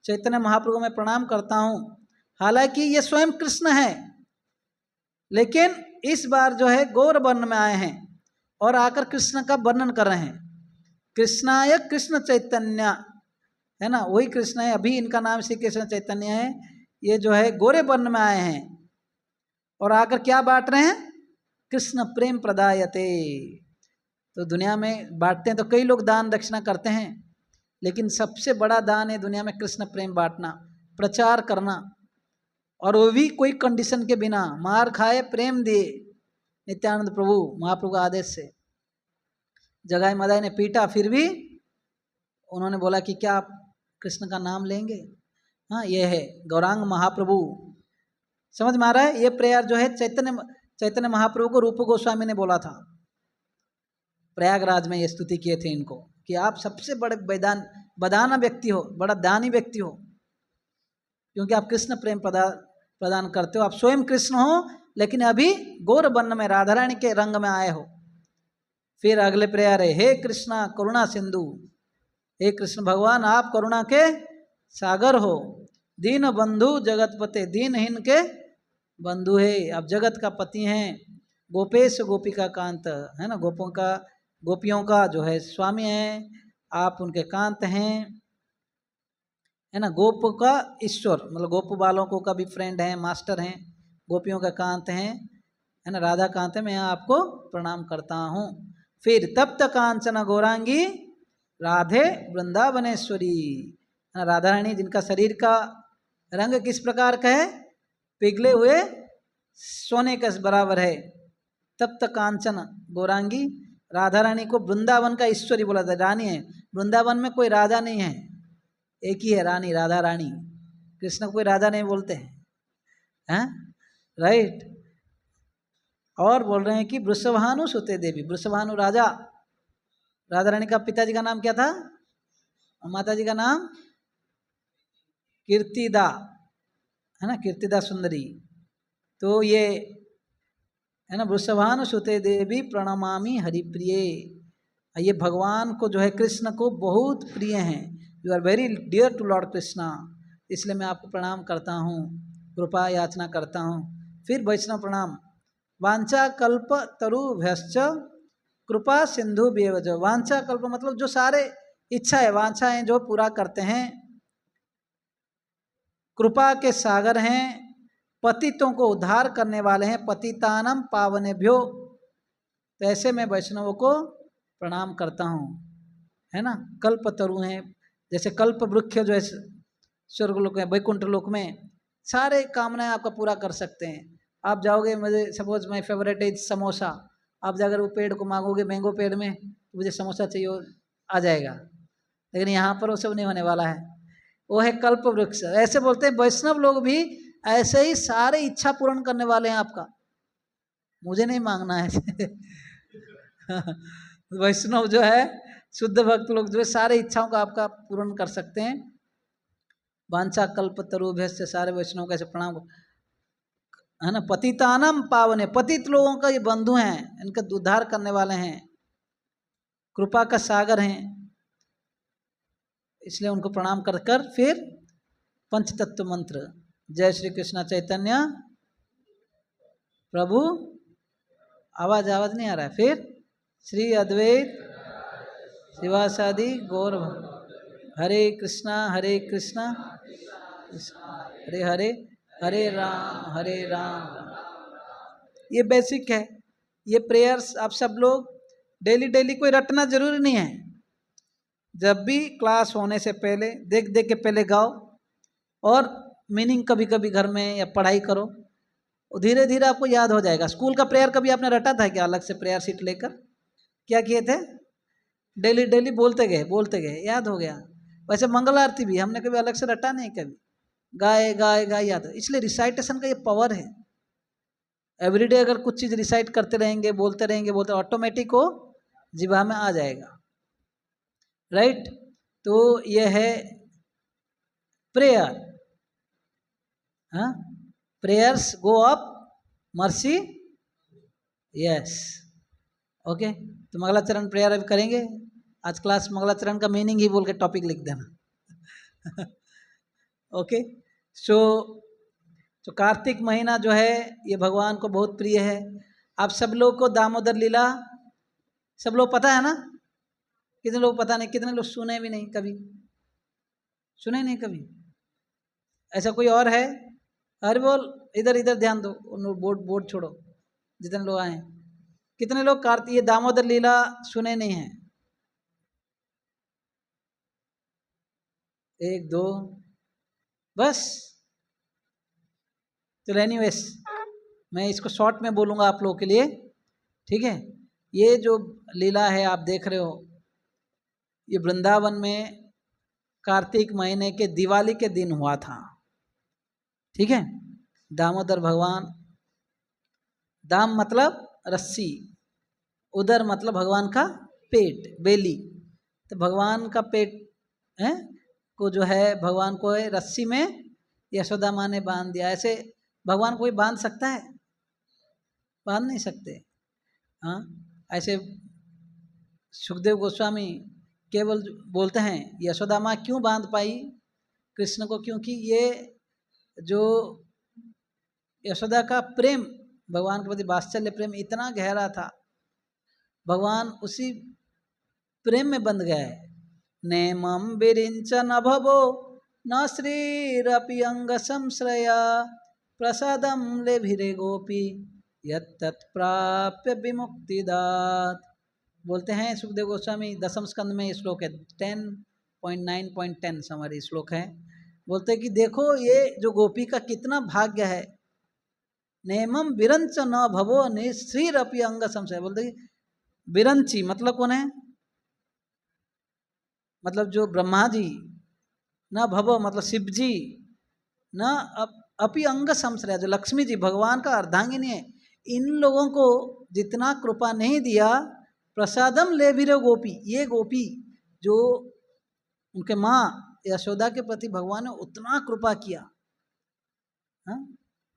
Speaker 1: चैतन्य महाप्रभु मैं प्रणाम करता हूँ। हालांकि ये स्वयं कृष्ण है, लेकिन इस बार जो है गौर वर्ण में आए हैं और आकर कृष्ण का वर्णन कर रहे हैं। कृष्णाय कृष्ण चैतन्य, है ना, वही कृष्ण है। अभी इनका नाम श्री कृष्ण चैतन्य है। ये जो है गोरे वर्ण में आए हैं और आकर क्या बांट रहे हैं, कृष्ण प्रेम प्रदायते। तो दुनिया में बांटते हैं तो कई लोग दान दक्षिणा करते हैं, लेकिन सबसे बड़ा दान है दुनिया में कृष्ण प्रेम बांटना, प्रचार करना, और वो भी कोई कंडीशन के बिना। मार खाए प्रेम दिए, नित्यानंद प्रभु महाप्रभु का आदेश से जगाई मदाई ने पीटा, फिर भी उन्होंने बोला कि क्या आप कृष्ण का नाम लेंगे। हाँ, ये है गौरांग महाप्रभु। समझ में आ रहा है। ये प्रेयर जो है चैतन्य महाप्रभु को रूप गोस्वामी ने बोला था। प्रयागराज में ये स्तुति किए थे इनको कि आप सबसे बड़े बदाना व्यक्ति हो, बड़ा दानी व्यक्ति हो, क्योंकि आप कृष्ण प्रेम प्रदान करते हो। आप स्वयं कृष्ण हो, लेकिन अभी गौर वर्ण में राधा रानी के रंग में आए हो। फिर अगले प्रेयर है, हे कृष्णा करुणा सिंधु, हे कृष्ण भगवान आप करुणा के सागर हो, दीन बंधु जगतपते, दीनहीन के बंधु है, आप जगत का पति हैं, गोपेश गोपिका कांत, है ना, गोपियों का जो है स्वामी हैं, आप उनके कांत हैं, है ना, गोप का ईश्वर, मतलब गोप बालकों का भी फ्रेंड है, मास्टर हैं, गोपियों का कांत हैं, है ना, राधा कांत है, मैं आपको प्रणाम करता हूँ। फिर तप्त कांचन गौरांगी राधे वृंदावनेश्वरी, राधा रानी जिनका शरीर का रंग किस प्रकार का है, पिघले हुए सोने के बराबर है। तप्त कांचन गौरांगी, राधा रानी को वृंदावन का ईश्वरी बोला था, रानी है। वृंदावन में कोई राजा नहीं है, एक ही है रानी, राधा रानी। कृष्ण को कोई राधा नहीं बोलते हैं, राइट। और बोल रहे हैं कि वृषभानु सुते देवी, वृषभानु राजा, राधा रानी का पिताजी का नाम क्या था और माता जी का नाम कीर्तिदा, है ना, कीर्तिदा सुंदरी। तो ये है ना, वृषभानु सुते देवी प्रणमामि हरिप्रिय, ये भगवान को जो है कृष्ण को बहुत प्रिय हैं। You are very dear to Lord Krishna, इसलिए मैं आपको प्रणाम करता हूँ, कृपा याचना करता हूँ। फिर वैष्णव प्रणाम, वांछा कल्प तरुभ्यश्च कृपा सिंधु बेवज। वांछा कल्प मतलब जो सारे इच्छा है, वांछाएं जो पूरा करते हैं, कृपा के सागर हैं, पतितों को उद्धार करने वाले हैं, पतितानम पावनेभ्यो। तो ऐसे मैं वैष्णवों को प्रणाम करता हूँ, है ना। कल्प तरु हैं, जैसे कल्प वृक्ष जो है स्वर्गलोक में, वैकुंठ लोक में सारे कामनाएं आपका पूरा कर सकते हैं। आप जाओगे, मुझे suppose my favourite is samosa, आप जाकर वो पेड़ को मांगोगे मैंगो पेड़ में, तो मुझे समोसा चाहिए, आ जाएगा। लेकिन यहाँ पर वो सब नहीं होने वाला है, वो है कल्प वृक्ष। ऐसे बोलते हैं वैष्णव लोग भी ऐसे ही सारे इच्छा पूर्ण करने वाले हैं आपका, मुझे नहीं मांगना है। वैष्णव जो है, शुद्ध भक्त लोग जो है सारे इच्छाओं का आपका पूर्ण कर सकते हैं। वांछा कल्प तरुभ्य से सारे वैष्णव का ऐसे प्रणाम, है ना। पतितानम पावने, पतित लोगों का ये बंधु हैं, इनका उद्धार करने वाले हैं, कृपा का सागर हैं, इसलिए उनको प्रणाम कर कर फिर पंचतत्व मंत्र, जय श्री कृष्ण चैतन्य प्रभु, आवाज नहीं आ रहा है। फिर श्री अद्वैत शिवासादि गौर, हरे कृष्णा हरे हरे, हरे राम, ये बेसिक है। ये प्रेयर्स आप सब लोग डेली डेली कोई रटना जरूरी नहीं है, जब भी क्लास होने से पहले देख देख के पहले गाओ, और मीनिंग कभी कभी घर में या पढ़ाई करो, धीरे धीरे आपको याद हो जाएगा। स्कूल का प्रेयर कभी आपने रटा था क्या? अलग से प्रेयर शीट लेकर क्या किए थे? डेली डेली बोलते गए, याद हो गया। वैसे मंगल आरती भी हमने कभी अलग से रटा नहीं, कभी गाए गाए गाए याद। इसलिए रिसाइटेशन का ये पावर है। एवरीडे अगर कुछ चीज़ रिसाइट करते रहेंगे, बोलते ऑटोमेटिक वो जिभा में आ जाएगा, राइट। तो ये है प्रेयर। हाँ, prayers go up mercy, yes, okay. तो मंगलाचरण प्रेयर अभी करेंगे आज क्लास। मंगलाचरण का मीनिंग ही बोल के टॉपिक लिख देना। ओके। सो तो कार्तिक महीना जो है ये भगवान को बहुत प्रिय है। आप सब लोग को दामोदर लीला सब लोग पता है ना? कितने लोग पता नहीं, कितने लोग सुने भी नहीं, कभी सुने नहीं कभी? ऐसा कोई और है? अरे बोल, इधर इधर ध्यान दो, बोर्ड छोड़ो, जितने लोग आए कितने लोग कार्तिक ये दामोदर लीला सुने नहीं हैं? एक दो बस। तो एनीवेज मैं इसको शॉर्ट में बोलूँगा आप लोगों के लिए, ठीक है। ये जो लीला है आप देख रहे हो, ये वृंदावन में कार्तिक महीने के दिवाली के दिन हुआ था, ठीक है। दामोदर भगवान, दाम मतलब रस्सी, उदर मतलब भगवान का पेट, बेली। तो भगवान का पेट है को जो है भगवान को रस्सी में यशोदा माँ ने बांध दिया। ऐसे भगवान कोई बांध सकता है? बांध नहीं सकते। हाँ, ऐसे सुखदेव गोस्वामी केवल बोलते हैं यशोदा माँ क्यों बांध पाई कृष्ण को, क्योंकि ये जो यशोदा का प्रेम, भगवान के प्रति वात्सल्य प्रेम इतना गहरा था, भगवान उसी प्रेम में बंध गए। नेमं विरिंचन अभवो न श्रीरपि अंग संश्रया प्रसादम लेभिरे गोपी यत्तत् प्राप्य विमुक्तिदात। बोलते हैं सुखदेव गोस्वामी, दसम स्कंद में श्लोक है 10.9.10 हमारी श्लोक है। बोलते हैं कि देखो ये जो गोपी का कितना भाग्य है। नेमम विरंच न भवो श्रीरपि अंग संशय। बोलते विरंची मतलब कौन है? मतलब जो ब्रह्मा जी, न भवो मतलब शिव जी, न अपि अंग संश्रय जो लक्ष्मी जी भगवान का अर्धांगिनी है, इन लोगों को जितना कृपा नहीं दिया, प्रसादम ले भी गोपी, ये गोपी जो उनके माँ यशोदा के प्रति भगवान ने उतना कृपा किया,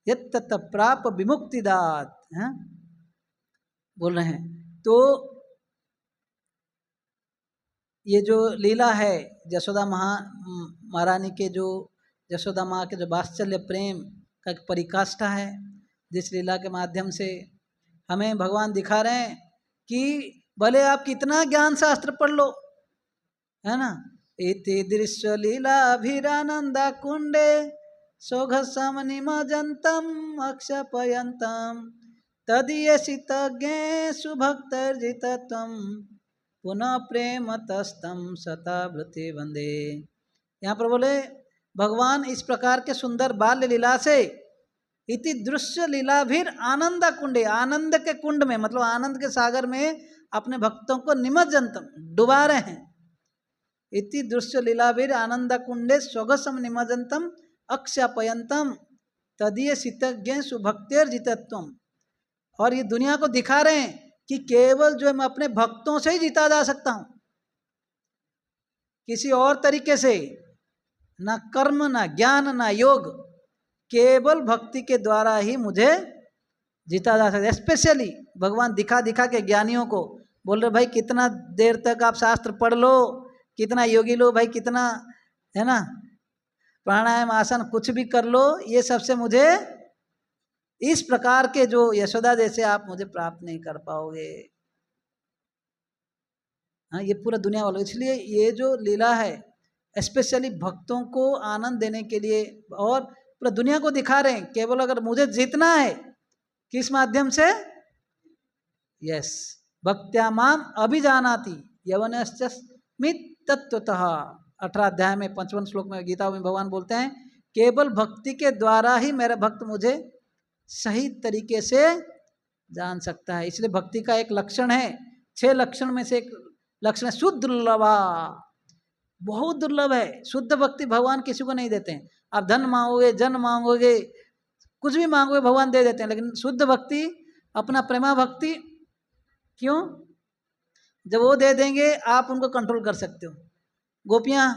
Speaker 1: यत्तत् प्राप विमुक्तिदात बोल रहे हैं। तो ये जो लीला है यशोदा महारानी के, जो यशोदा माँ के जो वात्सल्य प्रेम का एक परिकाष्ठा है, जिस लीला के माध्यम से हमें भगवान दिखा रहे हैं कि भले आप कितना ज्ञान शास्त्र पढ़ लो, है ना, इति दृश्य लीलाभिरानंदा कुंडे सौघसम निमजंतम अक्षपयंतम तदीयसितज्ञे सुभक्तर्जितत्वम पुनः प्रेम तस्तम सतावृति वंदे। यहाँ पर बोले भगवान इस प्रकार के सुंदर बाल्य लीला से, इति दृश्य लीलाभिर आनंद कुंडे, आनंद के कुंड में मतलब आनंद के सागर में अपने भक्तों को निमज्जनतम डुबा रहे हैं। इति दृश्य लीलाभिर आनंद कुंडे स्वगसम निमज्जनतम अक्षपयंतम तदीय सितज्ञ सुभक्तेर्जितत्वम। और ये दुनिया को दिखा रहे हैं कि केवल जो मैं अपने भक्तों से ही जीता जा सकता हूं, किसी और तरीके से ना कर्म ना ज्ञान ना योग, केवल भक्ति के द्वारा ही मुझे जीता जा सकता है। स्पेशली भगवान दिखा दिखा के ज्ञानियों को बोल रहे भाई कितना देर तक आप शास्त्र पढ़ लो, कितना योगी लो भाई, कितना है ना प्राणायाम आसन कुछ भी कर लो, ये सबसे मुझे इस प्रकार के जो यशोदा जैसे आप मुझे प्राप्त नहीं कर पाओगे। हाँ, ये पूरा दुनिया वालों, इसलिए ये जो लीला है स्पेशली भक्तों को आनंद देने के लिए और पूरा दुनिया को दिखा रहे हैं, केवल अगर मुझे जीतना है किस माध्यम से? यस, भक्त्या माम अभिजानाति यवनश्चस्मित् तत्वतः। 18 अध्याय में 55 श्लोक में गीता में भगवान बोलते हैं केवल भक्ति के द्वारा ही मेरा भक्त मुझे सही तरीके से जान सकता है। इसलिए भक्ति का एक लक्षण है, 6 लक्षण में से एक लक्षण है सुदुर्लभा, बहुत दुर्लभ है। शुद्ध भक्ति भगवान किसी को नहीं देते हैं। आप धन मांगोगे, जन मांगोगे, कुछ भी मांगोगे भगवान दे देते हैं, लेकिन शुद्ध भक्ति, अपना प्रेमा भक्ति, क्यों? जब वो दे देंगे आप उनको कंट्रोल कर सकते हो। गोपियाँ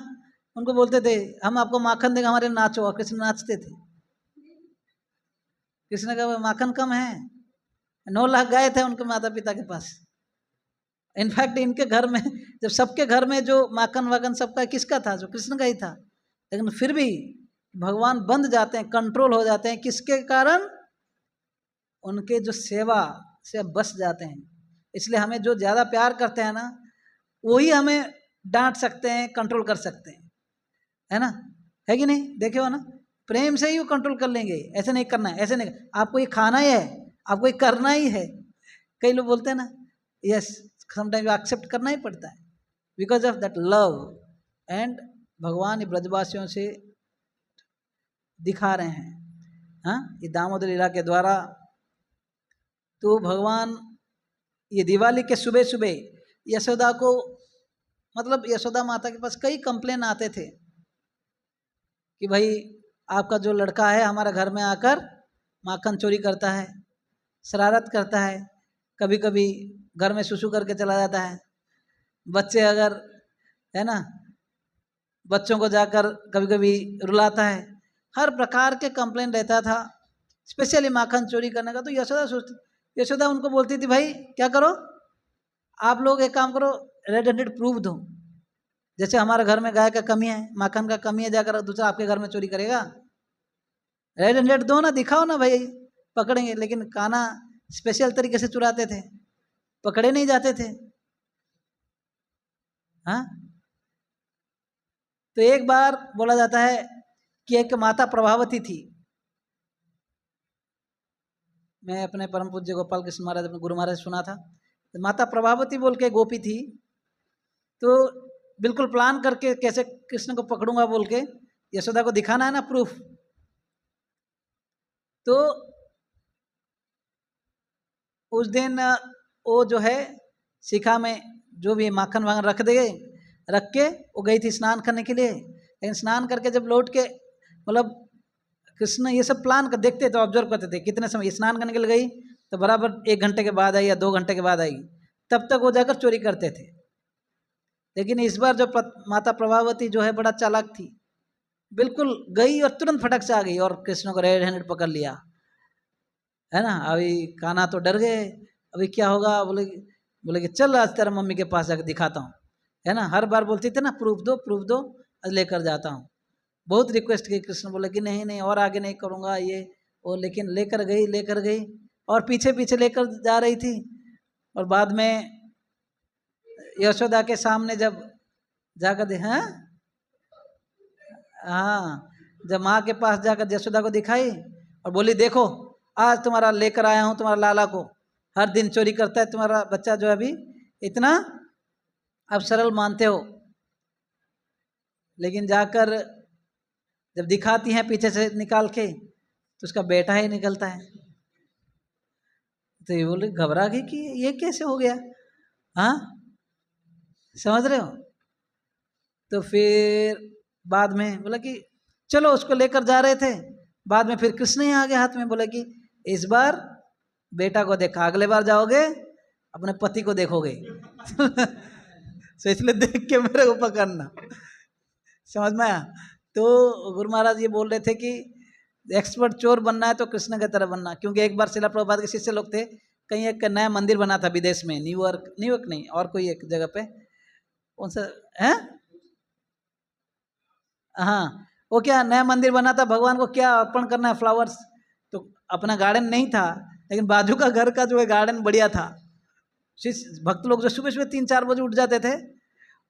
Speaker 1: उनको बोलते थे हम आपको माखन देंगे, हमारे नाचो, और कृष्ण नाचते थे। कृष्ण का माखन कम है, 9 लाख गाय थे उनके माता पिता के पास। इनफैक्ट इनके घर में, जब सबके घर में जो माखन वाकन सबका किसका था? जो कृष्ण का ही था। लेकिन फिर भी भगवान बंध जाते हैं, कंट्रोल हो जाते हैं, किसके कारण? उनके जो सेवा से बस जाते हैं। इसलिए हमें जो ज़्यादा प्यार करते हैं ना, वही हमें डांट सकते हैं, कंट्रोल कर सकते हैं, है ना? है कि नहीं? देखे हो ना, प्रेम से ही वो कंट्रोल कर लेंगे। ऐसे नहीं करना है, ऐसे नहीं, आपको ये खाना ही है, आपको ये करना ही है। कई लोग बोलते हैं ना, यस, समटाइम्स एक्सेप्ट करना ही पड़ता है because of that love. And भगवान ब्रजवासियों से दिखा रहे हैं, हाँ, ये दामोदर लीला के द्वारा। तो भगवान ये दिवाली के सुबह सुबह यशोदा को, मतलब यशोदा माता के पास कई कंप्लेन आते थे कि भाई आपका जो लड़का है हमारे घर में आकर माखन चोरी करता है, शरारत करता है, कभी कभी घर में सुसु करके चला जाता है, बच्चे अगर, है ना, बच्चों को जाकर कभी कभी रुलाता है। हर प्रकार के कंप्लेन रहता था, स्पेशली माखन चोरी करने का। तो यशोदा उनको बोलती थी भाई क्या करो, आप लोग एक काम करो, रेड हैंडेड प्रूफ दो। जैसे हमारे घर में गाय का कमी है, माखन का कमी है, जाकर दूसरा आपके घर में चोरी करेगा? रेड हैंडेड दो ना, दिखाओ ना भाई, पकड़ेंगे। लेकिन कान्हा स्पेशल तरीके से चुराते थे, पकड़े नहीं जाते थे। हाँ, तो एक बार बोला जाता है कि एक माता प्रभावती थी। मैं अपने परम पूज्य गोपाल कृष्ण महाराज, अपने गुरु महाराज सुना था। तो माता प्रभावती बोल के गोपी थी, तो बिल्कुल प्लान करके कैसे कृष्ण को पकड़ूंगा बोल के यशोदा को दिखाना है ना प्रूफ। तो उस दिन वो जो है शिखा में जो भी माखन वाखन रख के वो गई थी स्नान करने के लिए। लेकिन स्नान करके जब लौट के, मतलब कृष्ण ये सब प्लान कर देखते थे, ऑब्जर्व करते थे कितने समय स्नान करने के लिए गई, तो बराबर 1 घंटे के बाद आई या 2 घंटे के बाद आई, तब तक वो जाकर चोरी करते थे। लेकिन इस बार जो माता प्रभावती जो है बड़ा चालाक थी, बिल्कुल गई और तुरंत फटक से आ गई और कृष्ण को रेड हैंडेड पकड़ लिया, है ना। अभी कान्हा तो डर गए, अभी क्या होगा? बोले कि चल आज तेरा मम्मी के पास जाकर दिखाता हूँ, है ना। हर बार बोलती थी ना प्रूफ दो, आज लेकर जाता हूँ। बहुत रिक्वेस्ट की, कृष्ण बोले कि नहीं नहीं और आगे नहीं करूँगा ये वो, लेकिन लेकर गई और पीछे पीछे लेकर जा रही थी। और बाद में यशोदा के सामने जब जाकर दे, हाँ, जब माँ के पास जाकर यशोदा को दिखाई और बोली देखो आज तुम्हारा लेकर आया हूँ, तुम्हारा लाला को, हर दिन चोरी करता है तुम्हारा बच्चा जो अभी इतना आप सरल मानते हो। लेकिन जाकर जब दिखाती हैं पीछे से निकाल के, तो उसका बेटा ही निकलता है। तो ये बोले, घबरा गई कि ये कैसे हो गया, हाँ, समझ रहे हो। तो फिर बाद में बोला कि चलो, उसको लेकर जा रहे थे, बाद में फिर कृष्ण ही आ गए हाथ में, बोला कि इस बार बेटा को देखा, अगले बार जाओगे अपने पति को देखोगे। तो इसलिए देख के मेरे को पकड़ना, समझ में आया। तो गुरु महाराज ये बोल रहे थे कि एक्सपर्ट चोर बनना है तो कृष्ण की तरह बनना। क्योंकि एक बार शिला प्रभुपाद के शिष्य लोग थे, कहीं एक नया मंदिर बना था विदेश में, न्यूयॉर्क नहीं और कोई एक जगह पे, कौन सा है, हाँ, वो क्या नया मंदिर बना था, भगवान को क्या अर्पण करना है, फ्लावर्स। तो अपना गार्डन नहीं था, लेकिन बाजू का घर का जो है गार्डन बढ़िया था। भक्त लोग जो सुबह सुबह 3-4 बजे उठ जाते थे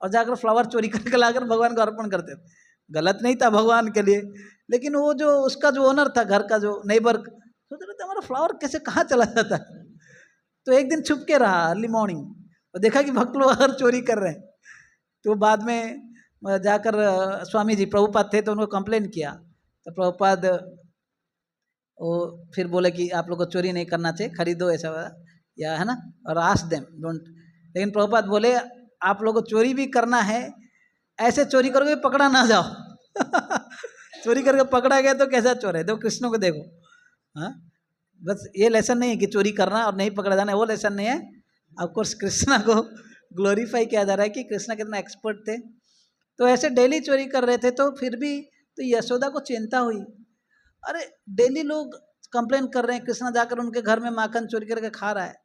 Speaker 1: और जाकर फ्लावर चोरी करके लाकर भगवान को अर्पण करते थे। गलत नहीं था भगवान के लिए, लेकिन वो जो उसका जो ओनर था घर का, जो नेबर, सोच रहे थे हमारा फ्लावर कैसे कहाँ चला जाता है। तो एक दिन छुप के रहा अर्ली मॉर्निंग, और देखा कि भक्त लोग अगर चोरी कर रहे हैं। तो बाद में जाकर स्वामी जी प्रभुपाद थे तो उनको कंप्लेन किया, तो प्रभुपाद वो फिर बोले कि आप लोग को चोरी नहीं करना चाहिए, खरीदो ऐसा या है ना, और आस्क देम डोंट। लेकिन प्रभुपाद बोले आप लोग को चोरी भी करना है, ऐसे चोरी करोगे पकड़ा ना जाओ चोरी करके पकड़ा गया तो कैसा चोर है, तो कृष्ण को देखो। हाँ, बस ये लेसन नहीं है कि चोरी करना और नहीं पकड़ा जाना, वो लेसन नहीं है। ऑफकोर्स कृष्णा को ग्लोरीफाई किया जा रहा है कि कृष्णा कितना एक्सपर्ट थे। तो ऐसे डेली चोरी कर रहे थे, तो फिर भी तो यशोदा को चिंता हुई, अरे डेली लोग कंप्लेन कर रहे हैं, कृष्णा जाकर उनके घर में माखन चोरी करके खा रहा है,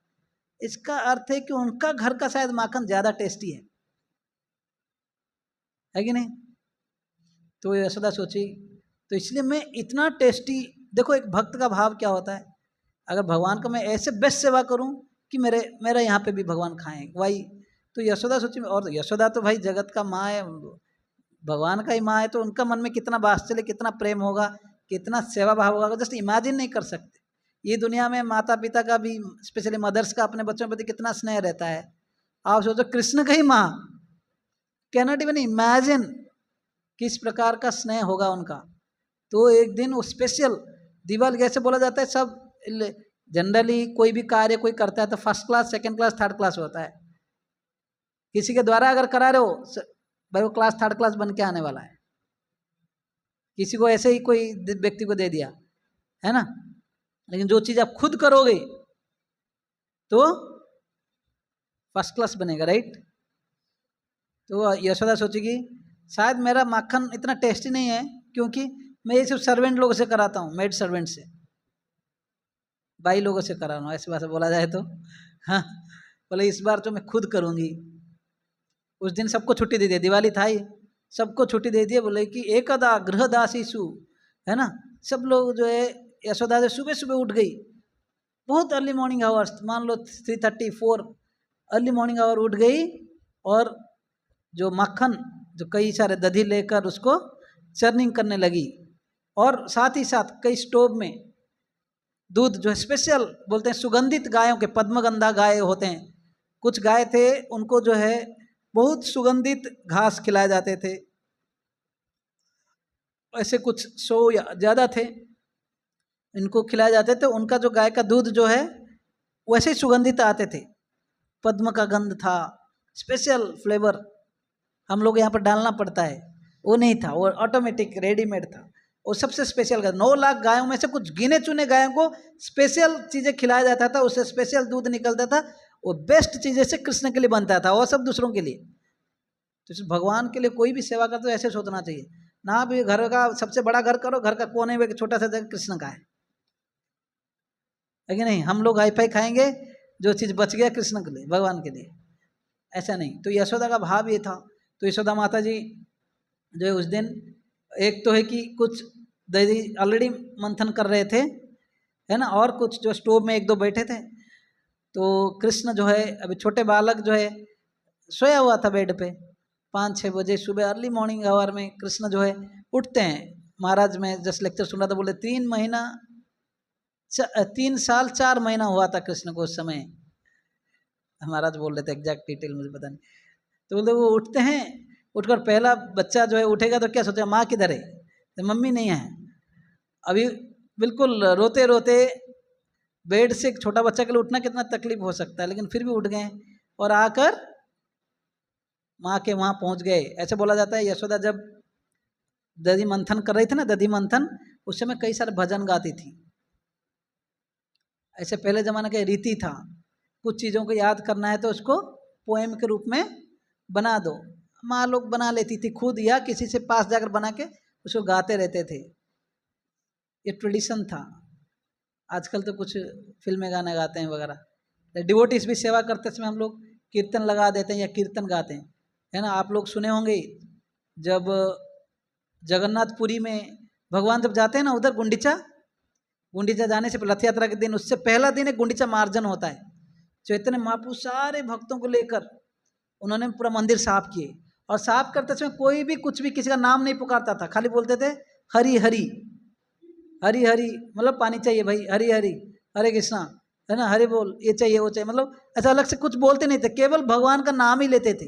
Speaker 1: इसका अर्थ है कि उनका घर का शायद माखन ज़्यादा टेस्टी है कि नहीं। तो यशोदा सोची, तो इसलिए मैं इतना टेस्टी, देखो एक भक्त का भाव क्या होता है, अगर भगवान का मैं ऐसे बेस्ट सेवा करूं कि मेरा यहाँ पे भी भगवान खाएं वही। तो यशोदा सोची, और यशोदा तो भाई जगत का माँ है, भगवान का ही माँ है, तो उनका मन में कितना वात्सल्य, कितना प्रेम होगा, कितना सेवा भाव होगा, जस्ट इमेजिन नहीं कर सकते। ये दुनिया में माता पिता का भी, स्पेशली मदर्स का अपने बच्चों के प्रति कितना स्नेह रहता है। आप सोचो कृष्ण का ही माँ, कैन नॉट इवन इमेजिन किस प्रकार का स्नेह होगा उनका। तो एक दिन वो स्पेशल दिवाली, जैसे बोला जाता है सब जनरली कोई भी कार्य कोई करता है तो first class, second class, third class होता है। किसी के द्वारा अगर करा रहे हो भाई, वो क्लास थर्ड क्लास बन के आने वाला है। किसी को ऐसे ही कोई व्यक्ति को दे दिया है ना, लेकिन जो चीज आप खुद करोगे तो फर्स्ट क्लास बनेगा, राइट। तो यशोदा सोचेगी शायद मेरा माखन इतना टेस्टी नहीं है, क्योंकि मैं ये सिर्फ सर्वेंट लोगों से कराता हूँ, मेड सर्वेंट से, बाई लोगों से करा रहा हूँ, ऐसी भाषा बोला जाए तो। हाँ, बोले इस बार तो मैं खुद करूँगी। उस दिन सबको छुट्टी दे दी, दिवाली था ही, सबको छुट्टी दे दी। बोले कि एकदा गृहदासीसु, है ना, सब लोग जो है यशोदा से सुबह सुबह उठ गई, बहुत अर्ली मॉर्निंग आवर्स, मान लो 3:34 अर्ली मॉर्निंग आवर उठ गई, और जो मक्खन, जो कई सारे दही लेकर उसको चर्निंग करने लगी, और साथ ही साथ कई स्टोव में दूध जो स्पेशल बोलते हैं सुगंधित गायों के, पद्मगंधा गाय होते हैं, कुछ गाय थे उनको जो है बहुत सुगंधित घास खिलाए जाते थे, ऐसे कुछ 100 या ज़्यादा थे, इनको खिलाए जाते थे। उनका जो गाय का दूध जो है वैसे ही सुगंधित आते थे, पद्म का गंध था, स्पेशल फ्लेवर हम लोग यहाँ पर डालना पड़ता है, वो नहीं था, वो ऑटोमेटिक रेडीमेड था। और सबसे स्पेशल गाय, 9 लाख गायों में से कुछ गिने चुने गायों को स्पेशल चीज़ें खिलाया जाता था, उससे स्पेशल दूध निकलता था, वो बेस्ट चीज़ें से कृष्ण के लिए बनता था, वो सब दूसरों के लिए। तो भगवान के लिए कोई भी सेवा करते तो ऐसे सोचना चाहिए ना, भी घर का सबसे बड़ा घर करो, घर का कोने में छोटा सा जगह कृष्ण का है कि नहीं। हम लोग हाई फाई खाएंगे, जो चीज़ बच गया कृष्ण के लिए, भगवान के लिए, ऐसा नहीं। तो यशोदा का भाव ये था। तो यशोदा माता जी जो है उस दिन, एक तो है कि कुछ दही ऑलरेडी मंथन कर रहे थे, है ना, और कुछ जो स्टोव में 1-2 बैठे थे। तो कृष्ण जो है अभी छोटे बालक जो है सोया हुआ था बेड पे, 5-6 बजे सुबह अर्ली मॉर्निंग आवर में कृष्ण जो है उठते हैं। महाराज में जस्ट लेक्चर सुन रहा था, बोले 3 साल 4 महीना हुआ था कृष्ण को उस समय, महाराज बोल रहे थे, एग्जैक्ट डिटेल मुझे पता नहीं। तो बोलते वो उठते हैं, उठकर पहला बच्चा जो है उठेगा तो क्या सोचेगा, माँ किधर है, तो मम्मी नहीं है। अभी बिल्कुल रोते रोते बेड से एक छोटा बच्चा के लिए उठना कितना तकलीफ हो सकता है, लेकिन फिर भी उठ गए और आकर माँ के वहाँ पहुँच गए। ऐसे बोला जाता है यशोदा जब दधी मंथन कर रही थी ना, दधी मंथन, उस समय कई सारे भजन गाती थी। ऐसे पहले जमाने का रीति था, कुछ चीज़ों को याद करना है तो उसको पोएम के रूप में बना दो। माँ लोग बना लेती थी खुद, या किसी से पास जाकर बना के उसको गाते रहते थे, ये ट्रेडिशन था। आजकल तो कुछ फिल्में गाने गाते हैं वगैरह। डिवोटीज भी सेवा करते समय हम लोग कीर्तन लगा देते हैं या कीर्तन गाते हैं, है ना। आप लोग सुने होंगे जब जगन्नाथपुरी में भगवान जब जाते हैं ना उधर, गुंडीचा जाने से रथ यात्रा के दिन, उससे पहला दिन एक गुंडीचा मार्जन होता है। चैतन्य महाप्रभु सारे भक्तों को लेकर उन्होंने पूरा मंदिर साफ किए, और साफ करते समय कोई भी कुछ भी किसी का नाम नहीं पुकारता था, खाली बोलते थे हरि हरि हरि हरि, मतलब पानी चाहिए भाई, हरि हरि, हरे कृष्णा, है ना, हरि बोल, ये चाहिए वो चाहिए, मतलब ऐसा अलग से कुछ बोलते नहीं थे, केवल भगवान का नाम ही लेते थे।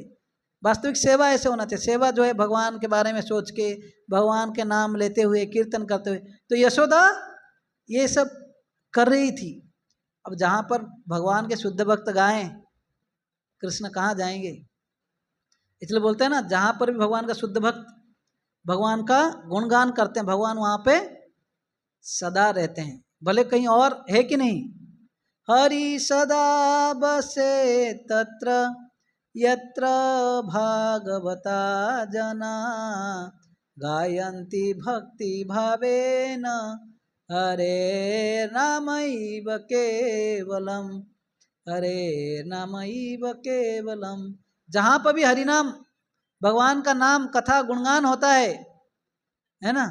Speaker 1: वास्तविक सेवा ऐसे होना चाहिए, सेवा जो है भगवान के बारे में सोच के, भगवान के नाम लेते हुए, कीर्तन करते हुए। तो यशोदा ये सब कर रही थी। अब जहाँ पर भगवान के शुद्ध भक्त गाएं, कृष्ण कहाँ जाएंगे? इसलिए बोलते हैं ना, जहाँ पर भी भगवान का शुद्ध भक्त भगवान का गुणगान करते हैं, भगवान वहाँ पे सदा रहते हैं, भले कहीं और है कि नहीं। हरि सदा बसे तत्र यत्र भागवता जना गायन्ति भक्ति भावेन हरे नामैव केवलम, हरे नामैव केवलम। जहाँ पर भी हरि नाम, भगवान का नाम, कथा, गुणगान होता है ना,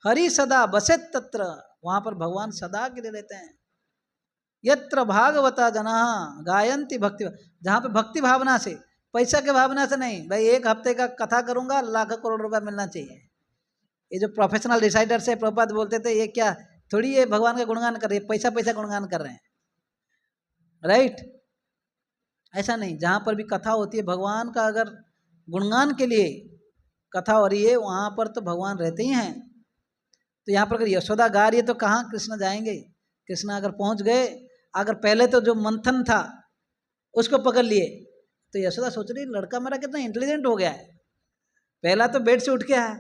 Speaker 1: हरि सदा बसे तत्र, वहाँ पर भगवान सदा के लिए रहते हैं। यत्र भागवता जना गायन्ति भक्ति, जहाँ पे भक्ति भावना से, पैसा के भावना से नहीं, भाई एक हफ्ते का कथा करूंगा लाख करोड़ रुपया मिलना चाहिए। ये जो प्रोफेशनल डिसाइडर्स है, प्रभुपाद बोलते थे, ये क्या थोड़ी ये भगवान का गुणगान कर रहे हैं, पैसा पैसा गुणगान कर रहे हैं, राइट? ऐसा नहीं, जहाँ पर भी कथा होती है भगवान का, अगर गुणगान के लिए कथा हो रही है, वहाँ पर तो भगवान रहते ही हैं। तो यहाँ पर अगर यशोदा गा रही है तो कहाँ कृष्ण जाएंगे? कृष्ण अगर पहुँच गए, अगर पहले तो जो मंथन था उसको पकड़ लिए, तो यशोदा सोच रही लड़का मेरा कितना इंटेलिजेंट हो गया है, पहला तो बेड से उठ के आया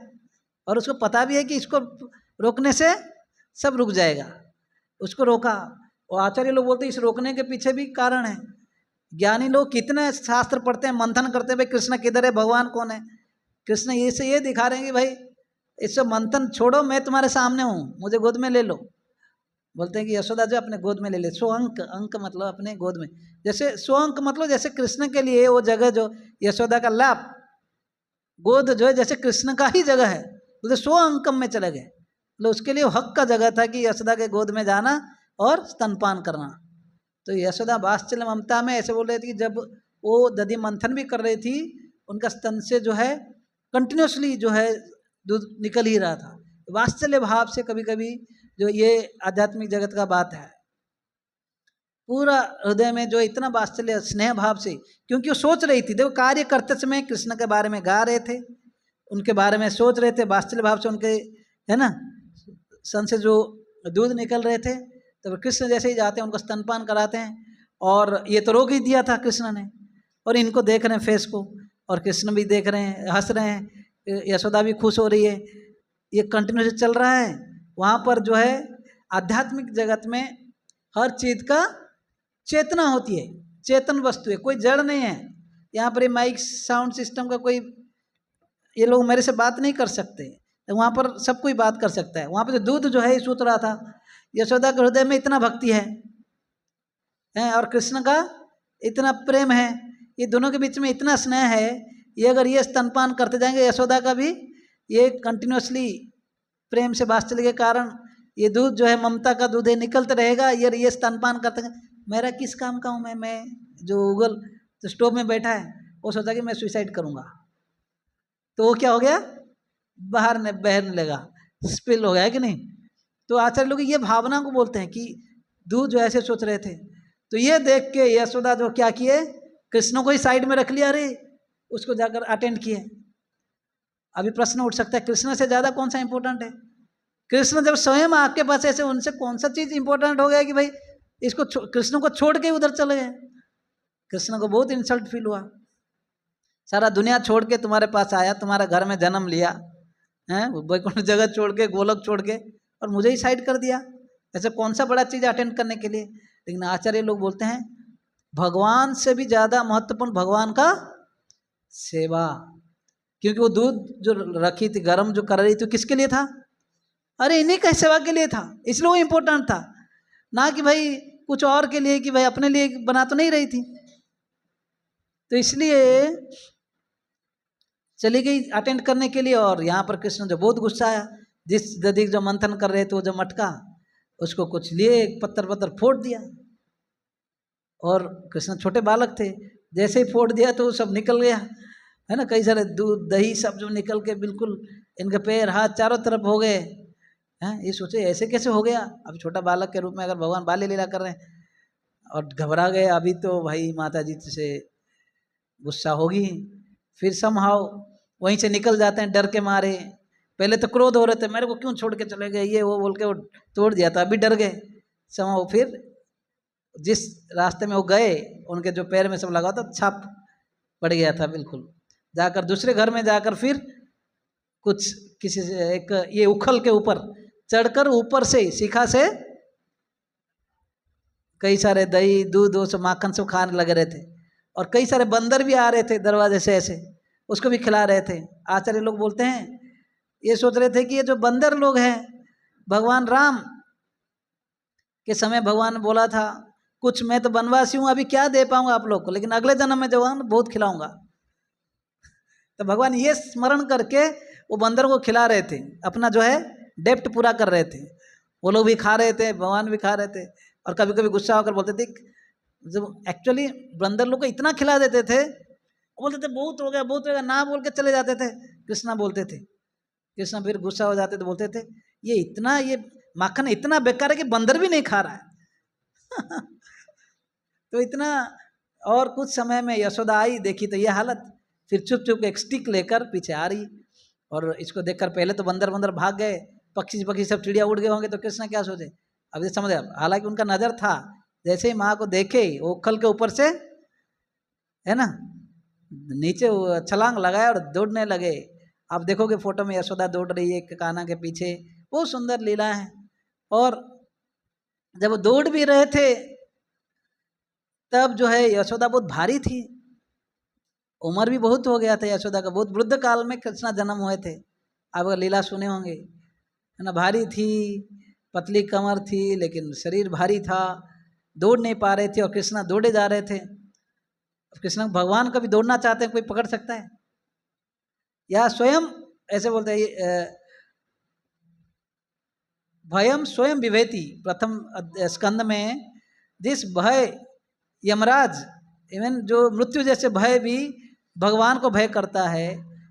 Speaker 1: और उसको पता भी है कि इसको रोकने से सब रुक जाएगा, उसको रोका। और आचार्य लोग बोलते हैं इस रोकने के पीछे भी कारण है। ज्ञानी लोग कितने शास्त्र पढ़ते हैं, मंथन करते हैं, भाई कृष्ण किधर है, भगवान कौन है। कृष्ण ये से ये दिखा रहे हैं कि भाई इससे मंथन छोड़ो, मैं तुम्हारे सामने हूँ, मुझे गोद में ले लो। बोलते हैं कि यशोदा जो अपने गोद में ले ले, स्वअंक, अंक मतलब अपने गोद में, जैसे स्वअंक मतलब जैसे कृष्ण के लिए वो जगह जो यशोदा का लैप, गोद जो है जैसे कृष्ण का ही जगह है, बोलते स्व अंकम में चले गए, मतलब उसके लिए हक का जगह था कि यशोदा के गोद में जाना और स्तनपान करना। तो यशोदा वात्सल्य ममता में ऐसे बोल रही थी कि जब वो दधि मंथन भी कर रही थी, उनका स्तन से जो है कंटिन्यूसली जो है दूध निकल ही रहा था। वात्सल्य भाव से कभी कभी जो ये आध्यात्मिक जगत का बात है, पूरा हृदय में जो इतना वात्सल्य स्नेह भाव से, क्योंकि वो सोच रही थी, देखो कार्य करते समय कृष्ण के बारे में गा रहे थे, उनके बारे में सोच रहे थे, वात्सल्य भाव से उनके, है ना, सन से जो दूध निकल रहे थे, तो कृष्ण जैसे ही जाते हैं उनको स्तनपान कराते हैं, और ये तो रोक ही दिया था कृष्ण ने, और इनको देख रहे हैं फेस को, और कृष्ण भी देख रहे हैं, हंस रहे हैं, यशोदा भी खुश हो रही है, ये कंटिन्यू से चल रहा है। वहाँ पर जो है आध्यात्मिक जगत में हर चीज़ का चेतना होती है, चेतन वस्तु है, कोई जड़ नहीं है। यहाँ पर माइक साउंड सिस्टम का कोई, ये लोग मेरे से बात नहीं कर सकते, वहाँ पर सब कोई बात कर सकता है। वहाँ पर जो दूध जो है सूत रहा था, यशोदा के हृदय में इतना भक्ति है और कृष्ण का इतना प्रेम है, ये दोनों के बीच में इतना स्नेह है, ये अगर ये स्तनपान करते जाएंगे, यशोदा का भी ये कंटिन्यूसली प्रेम से वात्सल्य के कारण ये दूध जो है ममता का दूध है निकलते रहेगा, ये स्तनपान करते, मेरा किस काम का हूँ मैं जो उगल तो स्टोव में बैठा है वो सोचा कि मैं सुसाइड करूँगा, तो वो क्या हो गया, बाहर ने बहने लगा, स्पिल हो गया है कि नहीं। तो आचार्य लोग ये भावना को बोलते हैं कि दूध जो ऐसे सोच रहे थे, तो ये देख के यशोदा जो क्या किए, कृष्ण को ही साइड में रख लिया, अरे उसको जाकर अटेंड किए। अभी प्रश्न उठ सकता है कृष्ण से ज़्यादा कौन सा इंपॉर्टेंट है? कृष्ण जब स्वयं आपके पास ऐसे, उनसे कौन सा चीज़ इंपॉर्टेंट हो गया कि भाई इसको कृष्ण को छोड़ के उधर चले गए। कृष्ण को बहुत इंसल्ट फील हुआ, सारा दुनिया छोड़ के तुम्हारे पास आया, तुम्हारा घर में जन्म लिया है, वैकुंठ जगह छोड़ के, गोलक छोड़ के, और मुझे ही साइड कर दिया, ऐसे कौन सा बड़ा चीज़ अटेंड करने के लिए। लेकिन आचार्य लोग बोलते हैं भगवान से भी ज़्यादा महत्वपूर्ण भगवान का सेवा, क्योंकि वो दूध जो रखी थी गर्म जो कर रही थी किसके लिए था, अरे इन्हीं का सेवा के लिए था, इसलिए वो इम्पोर्टेंट था, ना कि भाई कुछ और के लिए, कि भाई अपने लिए बना तो नहीं रही थी। तो इसलिए चली गई अटेंड करने के लिए, और यहाँ पर कृष्ण जो बहुत गुस्सा आया, जिस दधि जो मंथन कर रहे थे वो जो मटका, उसको कुछ लिए पत्थर फोड़ दिया, और कृष्ण छोटे बालक थे, जैसे ही फोड़ दिया तो सब निकल गया, है ना, कई सारे दूध दही सब जो निकल के बिल्कुल इनके पैर हाथ चारों तरफ हो गए हैं। ये सोचे ऐसे कैसे हो गया, अब छोटा बालक के रूप में अगर भगवान बाल्य लीला कर रहे हैं, और घबरा गए, अभी तो भाई माता जी से गुस्सा होगी। फिर समहाउ वहीं से निकल जाते हैं डर के मारे। पहले तो क्रोध हो रहे थे, मेरे को क्यों छोड़ के चले गए, ये वो बोल के वो तोड़ दिया था, अभी डर गए। समहाउ फिर जिस रास्ते में वो गए उनके जो पैर में सब लगा था छाप पड़ गया था बिल्कुल। जाकर दूसरे घर में जाकर फिर कुछ किसी से एक ये उखल के ऊपर चढ़कर ऊपर से शिखा से कई सारे दही दूध वो सब माखन सब खाने लगे रहे थे। और कई सारे बंदर भी आ रहे थे दरवाजे से ऐसे, उसको भी खिला रहे थे। आचार्य लोग बोलते हैं ये सोच रहे थे कि ये जो बंदर लोग हैं, भगवान राम के समय भगवान ने बोला था कुछ मैं तो वनवासी हूँ, अभी क्या दे पाऊंगा आप लोग को, लेकिन अगले जन्म में जवान बहुत खिलाऊंगा। तो भगवान ये स्मरण करके वो बंदर को खिला रहे थे, अपना जो है डेप्ट पूरा कर रहे थे। वो लोग भी खा रहे थे, भगवान भी खा रहे थे। और कभी कभी गुस्सा होकर बोलते थे, जब एक्चुअली बंदर लोग को इतना खिला देते थे, बोलते थे बहुत हो गया बहुत हो गया, ना बोल के चले जाते थे। कृष्णा बोलते थे, कृष्णा फिर गुस्सा हो जाते थे, बोलते थे ये इतना ये माखन इतना बेकार है कि बंदर भी नहीं खा रहा है। तो इतना। और कुछ समय में यशोदा आई, देखी तो ये हालत, फिर चुप चुप एक स्टिक लेकर पीछे आ रही। और इसको देखकर पहले तो बंदर बंदर भाग गए, पक्षी पक्षी सब चिड़िया उड़ गए होंगे, तो कृष्णा क्या सोचे अब ये समझ। हालांकि उनका नजर था, जैसे ही माँ को देखे वो उखल के ऊपर से है ना नीचे छलांग लगाया और दौड़ने लगे। आप देखोगे फोटो में यशोदा दौड़ रही है कान्हा के पीछे, बहुत सुंदर लीला है। और जब वो दौड़ भी रहे थे तब जो है यशोदा बहुत भारी थी, उम्र भी बहुत हो गया था यशोदा का, बहुत वृद्ध काल में कृष्णा जन्म हुए थे। आप लीला सुने होंगे, है ना। भारी थी, पतली कमर थी, लेकिन शरीर भारी था, दौड़ नहीं पा रहे थे और कृष्णा दौड़े जा रहे थे। कृष्ण भगवान कभी दौड़ना चाहते हैं, कोई पकड़ सकता है? या स्वयं ऐसे बोलते हैं भयम स्वयं विभेति, प्रथम स्कंद में जिस भय यमराज इवन जो मृत्यु जैसे भय भी भगवान को भय करता है,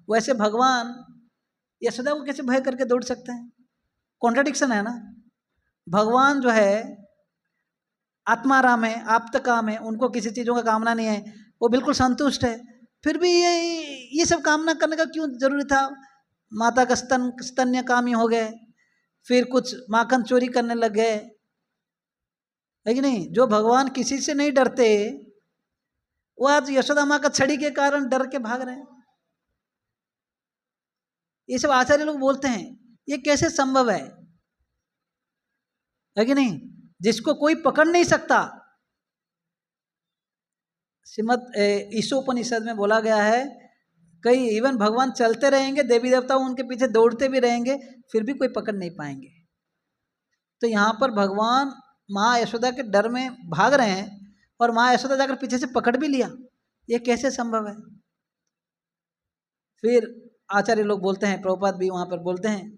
Speaker 1: वैसे भगवान यशोदा को कैसे भय करके दौड़ सकते हैं? कॉन्ट्रडिक्शन है ना। भगवान जो है आत्माराम है, आप्त काम है, उनको किसी चीज़ों का कामना नहीं है, वो बिल्कुल संतुष्ट है। फिर भी ये सब कामना करने का क्यों जरूरी था? माता का स्तन्य कामी हो गए, फिर कुछ माखन चोरी करने लग गए, है कि नहीं। जो भगवान किसी से नहीं डरते, वो आज यशोदा माँ का छड़ी के कारण डर के भाग रहे हैं। ये सब आचार्य लोग बोलते हैं ये कैसे संभव है कि नहीं, जिसको कोई पकड़ नहीं सकता। श्रीमद ईशोपनिषद में बोला गया है, कई इवन भगवान चलते रहेंगे, देवी देवता उनके पीछे दौड़ते भी रहेंगे, फिर भी कोई पकड़ नहीं पाएंगे। तो यहाँ पर भगवान माँ यशोदा के डर में भाग रहे हैं और माँ यशोदा जाकर पीछे से पकड़ भी लिया, ये कैसे संभव है? फिर आचार्य लोग बोलते हैं, प्रभुपाद भी वहाँ पर बोलते हैं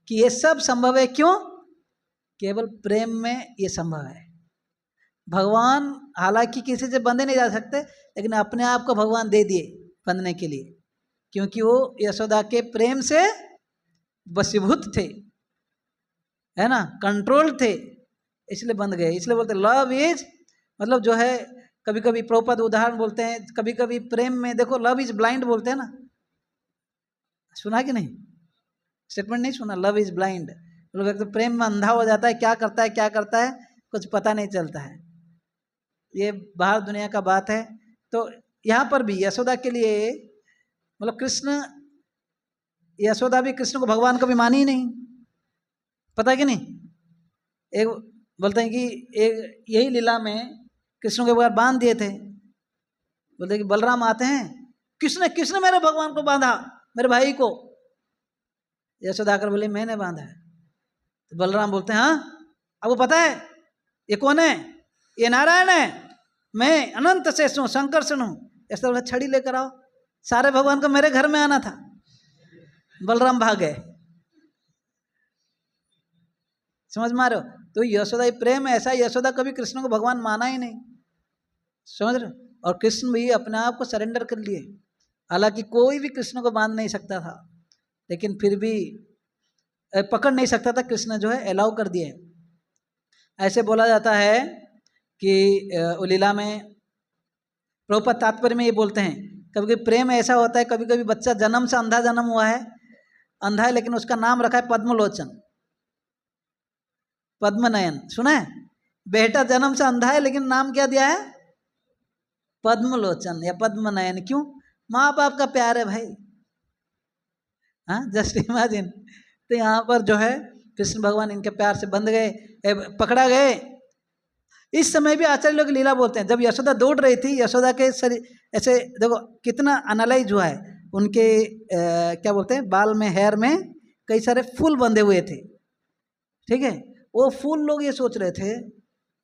Speaker 1: कि ये सब संभव है क्यों? केवल प्रेम में ये संभव है। भगवान हालांकि किसी से बंधे नहीं जा सकते, लेकिन अपने आप को भगवान दे दिए बंधने के लिए, क्योंकि वो यशोदा के प्रेम से वशीभूत थे, है ना, कंट्रोल थे, इसलिए बंध गए। इसलिए बोलते लव इज, मतलब जो है कभी कभी प्रभुपाद उदाहरण बोलते हैं, कभी कभी प्रेम में देखो लव इज ब्लाइंड बोलते हैं ना, सुना कि नहीं? स्टेटमेंट नहीं सुना, लव इज ब्लाइंड। लोग तो प्रेम में अंधा हो जाता है, क्या करता है क्या करता है कुछ पता नहीं चलता है। ये बाहर दुनिया का बात है। तो यहाँ पर भी यशोदा के लिए, मतलब कृष्ण, यशोदा भी कृष्ण को भगवान कभी मानी ही नहीं, पता है कि नहीं। एक बोलते हैं कि एक यही लीला में कृष्ण के बगैर बांध दिए थे। बोलते हैं कि बलराम आते हैं, किसने मेरे भगवान को बांधा, मेरे भाई को। यशोदा आकर बोले मैंने बांधा है। तो बलराम बोलते हैं हाँ, आपको पता है ये कौन है? ये नारायण है, मैं अनंत शेष हूँ, शंकर्षण हूँ। ऐसा बोला छड़ी लेकर आओ, सारे भगवान को मेरे घर में आना था। बलराम भाग गए, समझ मारो। तो यशोदा प्रेम ऐसा, यशोदा कभी कृष्ण को भगवान माना ही नहीं, समझ रहे। और कृष्ण भी अपने आप को सरेंडर कर लिए, हालांकि कोई भी कृष्ण को बांध नहीं सकता था, लेकिन फिर भी पकड़ नहीं सकता था, कृष्ण जो है अलाउ कर दिए। ऐसे बोला जाता है कि वो लीला में प्रभुपाद तात्पर्य में ये बोलते हैं, कभी कभी प्रेम ऐसा होता है, कभी कभी बच्चा जन्म से अंधा जन्म हुआ है, अंधा है, लेकिन उसका नाम रखा है पद्मलोचन, पद्मनयन, सुना है? बेटा जन्म से अंधा है लेकिन नाम क्या दिया है? पद्मलोचन या पद्मनयन। क्यों? माँ बाप का प्यार है भाई। हाँ, जस्ट इमेजिन। तो यहाँ पर जो है कृष्ण भगवान इनके प्यार से बंध गए, पकड़ा गए। इस समय भी आचार्य लोग लीला बोलते हैं, जब यशोदा दौड़ रही थी, यशोदा के शरीर ऐसे देखो कितना एनालाइज हुआ है, उनके क्या बोलते हैं, बाल में, हेयर में कई सारे फूल बंधे हुए थे, ठीक है? वो फूल लोग ये सोच रहे थे,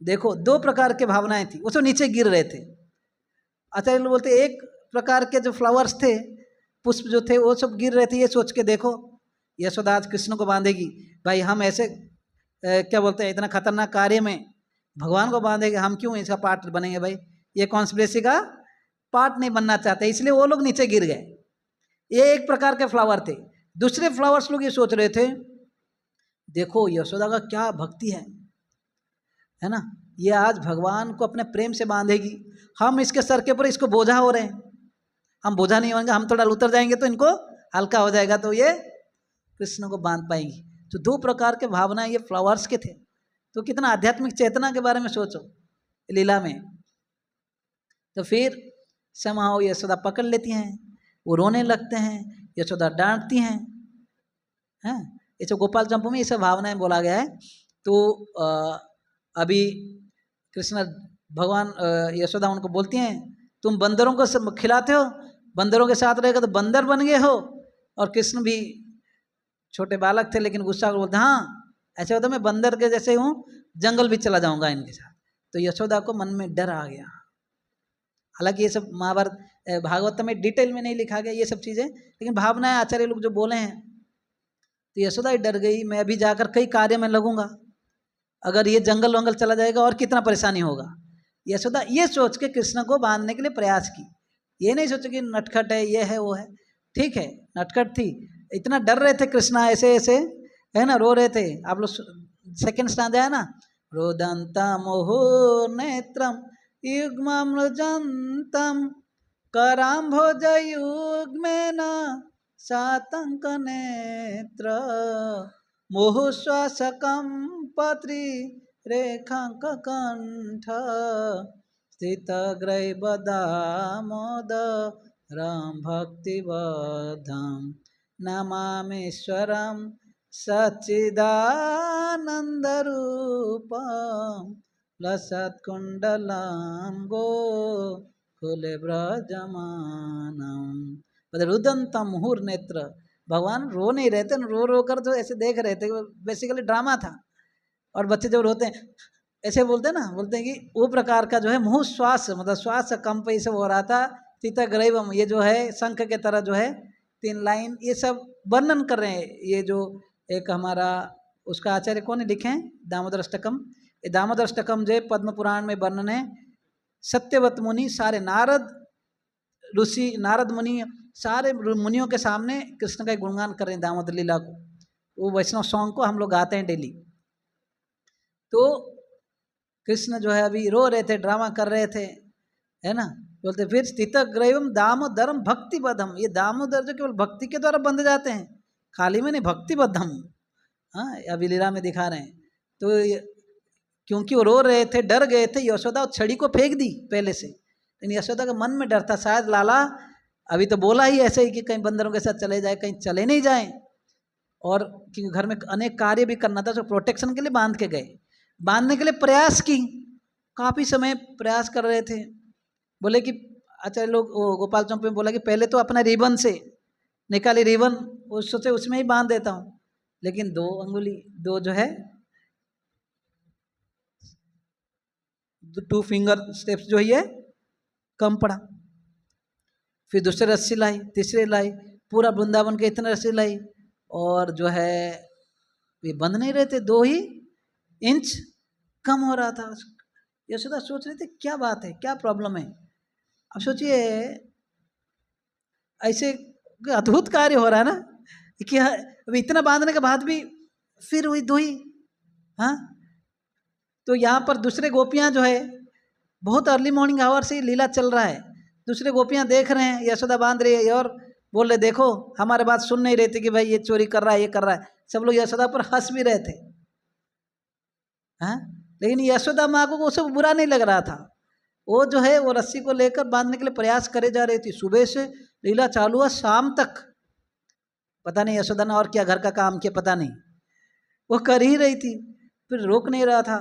Speaker 1: देखो दो प्रकार के भावनाएं थी, वो सब नीचे गिर रहे थे। आचार्य लोग बोलते एक प्रकार के जो फ्लावर्स थे, पुष्प जो थे, वो सब गिर रहे थे, ये सोच के देखो यशोदा आज कृष्ण को बांधेगी, भाई हम ऐसे क्या बोलते हैं, इतना खतरनाक कार्य में भगवान को बांधेंगे, हम क्यों इसका पार्ट बनेंगे भाई, ये कॉन्स्पिरेसी का पार्ट नहीं बनना चाहते, इसलिए वो लोग नीचे गिर गए। ये एक प्रकार के फ्लावर थे। दूसरे फ्लावर्स लोग ये सोच रहे थे, देखो यशोदा का क्या भक्ति है ना, ये आज भगवान को अपने प्रेम से बांधेगी, हम इसके सर के ऊपर इसको बोझा हो रहे हैं, हम बोझा नहीं होंगे, हम थोड़ा उतर जाएंगे तो इनको हल्का हो जाएगा, तो ये कृष्ण को बांध पाएंगी। तो दो प्रकार के भावनाएं ये फ्लावर्स के थे। तो कितना आध्यात्मिक चेतना के बारे में सोचो लीला में। तो फिर समाओ यशोदा पकड़ लेती हैं, वो रोने लगते हैं, यशोदा डांटती हैं, हैं? ये सब गोपाल चंपू में ये सब भावनाएं बोला गया है। तो अभी कृष्ण भगवान यशोदा उनको बोलती हैं, तुम बंदरों को सब खिलाते हो, बंदरों के साथ रहेगा तो बंदर बन गए हो। और कृष्ण भी छोटे बालक थे लेकिन गुस्सा कर बोलते, हाँ ऐसे होता मैं बंदर के जैसे हूँ, जंगल भी चला जाऊंगा इनके साथ। तो यशोदा को मन में डर आ गया। हालांकि ये सब महाभारत भागवत में डिटेल में नहीं लिखा गया ये सब चीज़ें, लेकिन भावनाएं आचार्य लोग जो बोले हैं। तो यशोदा ही डर गई, मैं अभी जाकर कई कार्य में लगूंगा, अगर ये जंगल वंगल चला जाएगा और कितना परेशानी होगा। यशोदा ये सोच के कृष्ण को बांधने के लिए प्रयास की, ये नहीं सोचा कि नटखट है, ये है वो है। ठीक है नटखट थी, इतना डर रहे थे कृष्णा, ऐसे ऐसे है ना, रो रहे थे। आप लोग सेकंड स्टांजा है ना, रोदंतम मुहुर्नेत्रम युग्ममृजंतम कराम्भोजयुग्मेन सातंक नेत्र मुहुश्वासकं पत्री रेखांक कंठ स्थितग्रैवदामोद राम भक्तिवधम नमामीश्वरम सच्चिदानंदरूपम लसत्कुंडलां गोकुले व्रजमानम। रुदंतम मुहुर नेत्र, भगवान रो नहीं रहे थे, रो रो कर तो ऐसे देख रहे थे, बेसिकली ड्रामा था। और बच्चे जब रोते हैं ऐसे बोलते हैं ना, बोलते हैं कि वो प्रकार का जो है मुँह श्वास, मतलब श्वास कंप ये सब हो रहा था। तीतग्रैवम, ये जो है शंख के तरह जो है 3 लाइन, ये सब वर्णन कर रहे हैं। ये जो एक हमारा उसका आचार्य कौन है लिखे हैं, दामोदर अष्टकम। ये दामोदर अष्टकम जो है पद्म पुराण में वर्णन है। सत्यवत मुनि सारे नारद ऋषि, नारद मुनि सारे मुनियों के सामने कृष्ण का गुणगान कर रहे हैं दामोदर लीला को। वो वैष्णव सॉन्ग को हम लोग गाते हैं डेली। तो कृष्ण जो है अभी रो रहे थे, ड्रामा कर रहे थे, है ना। बोलते फिर स्थितग्रैवम दामोदरम भक्तिबद्धम, ये दामोदर जो केवल भक्ति के द्वारा बंध जाते हैं, खाली में नहीं, भक्तिबद्धम। हाँ अभी लीला में दिखा रहे हैं। तो क्योंकि वो रो रहे थे, डर गए थे, यशोदा छड़ी को फेंक दी पहले से, लेकिन यशोदा के मन में डर था, शायद लाला अभी तो बोला ही ऐसे ही कि कहीं बंदरों के साथ चले जाए, कहीं चले नहीं जाए। और क्योंकि घर में अनेक कार्य भी करना था, तो प्रोटेक्शन के लिए बांध के गए। बांधने के लिए प्रयास की, काफ़ी समय प्रयास कर रहे थे। बोले कि आचार्य लोग गोपाल चौक में बोला कि पहले तो अपना रिबन से निकाली, रिबन उस सोचे उसमें ही बांध देता हूँ, लेकिन 2 अंगुली, 2 जो है 2 फिंगर स्टेप्स जो है कम पड़ा। फिर दूसरे रस्सी लाई, तीसरे लाई, पूरा वृंदावन के इतने रस्सी लाई, और जो है ये बंद नहीं रहते, 2 ही इंच कम हो रहा था। यशोदा सोच रहे थे क्या बात है, क्या प्रॉब्लम है। अब सोचिए ऐसे अद्भुत कार्य हो रहा है ना, कि अभी इतना बांधने के बाद भी फिर वही 2 ही। हाँ तो यहाँ पर दूसरे गोपियाँ जो है बहुत अर्ली मॉर्निंग आवर से लीला चल रहा है, दूसरे गोपियाँ देख रहे हैं, यशोदा बांध रही है और बोल रहे देखो हमारे बात सुन नहीं रहे थे कि भाई ये चोरी कर रहा है, ये कर रहा है। सब लोग यशोदा पर हंस भी रहे थे, हाँ। लेकिन यशोदा माँ को उसे बुरा नहीं लग रहा था। वो जो है वो रस्सी को लेकर बांधने के लिए प्रयास करे जा रही थी। सुबह से लीला चालू हुआ शाम तक, पता नहीं यशोदा ने और क्या घर का काम किया, पता नहीं, वो कर ही रही थी, फिर रोक नहीं रहा था।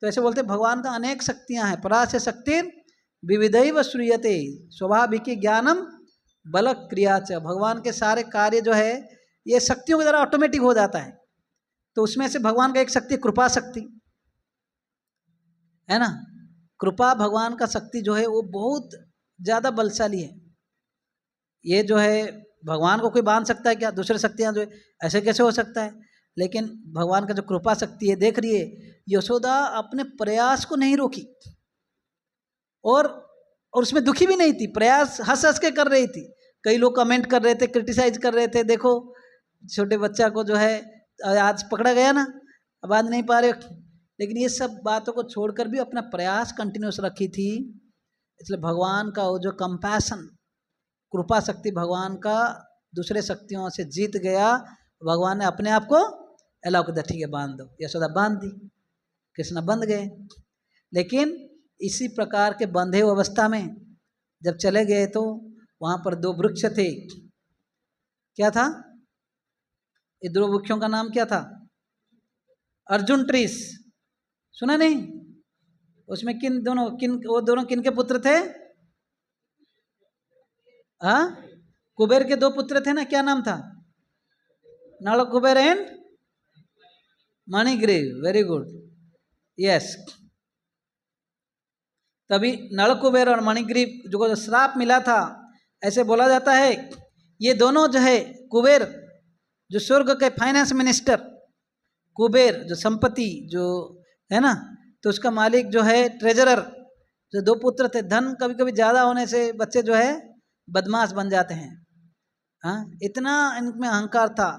Speaker 1: तो ऐसे बोलते भगवान का अनेक शक्तियां हैं। परास्य शक्ति विविधैव श्रूयते स्वाभाविकी ज्ञानम बल क्रिया च। भगवान के सारे कार्य जो है ये शक्तियों के द्वारा ऑटोमेटिक हो जाता है। तो उसमें से भगवान का एक शक्ति कृपा शक्ति है ना। कृपा भगवान का शक्ति जो है वो बहुत ज़्यादा बलशाली है। ये जो है भगवान को कोई बांध सकता है क्या? दूसरे शक्तियाँ जो है ऐसे कैसे हो सकता है? लेकिन भगवान का जो कृपा शक्ति है, देख रही है यशोदा अपने प्रयास को नहीं रोकी और उसमें दुखी भी नहीं थी, प्रयास हंस हंस के कर रही थी। कई लोग कमेंट कर रहे थे, क्रिटिसाइज कर रहे थे, देखो छोटे बच्चा को जो है आज पकड़ा गया ना, अब बांध नहीं पा रहे। लेकिन ये सब बातों को छोड़कर भी अपना प्रयास कंटिन्यूस रखी थी। इसलिए भगवान का वो जो कंपैशन, कृपा शक्ति भगवान का दूसरे शक्तियों से जीत गया। भगवान ने अपने आप को अलाउ कर दिया, ठीक है बांध दो। यशोदा बांध दी, कृष्ण बंध गए। लेकिन इसी प्रकार के बंधे हुए अवस्था में जब चले गए तो वहाँ पर दो वृक्ष थे। क्या था ये दो वृक्षों का नाम क्या था? अर्जुन ट्रीस, सुना नहीं? उसमें वो दोनों किन के पुत्र थे? हाँ, कुबेर के दो पुत्र थे ना, क्या नाम था? Nala Kubera and Manigriva. Very good, yes. तभी नल कुबेर और मणिग्रीव जो श्राप मिला था, ऐसे बोला जाता है ये दोनों जो है, कुबेर जो स्वर्ग के फाइनेंस मिनिस्टर, कुबेर जो संपत्ति जो है ना, तो उसका मालिक जो है ट्रेजरर, जो दो पुत्र थे। धन कभी कभी ज़्यादा होने से बच्चे जो है बदमाश बन जाते हैं, हाँ। इतना इनमें अहंकार था।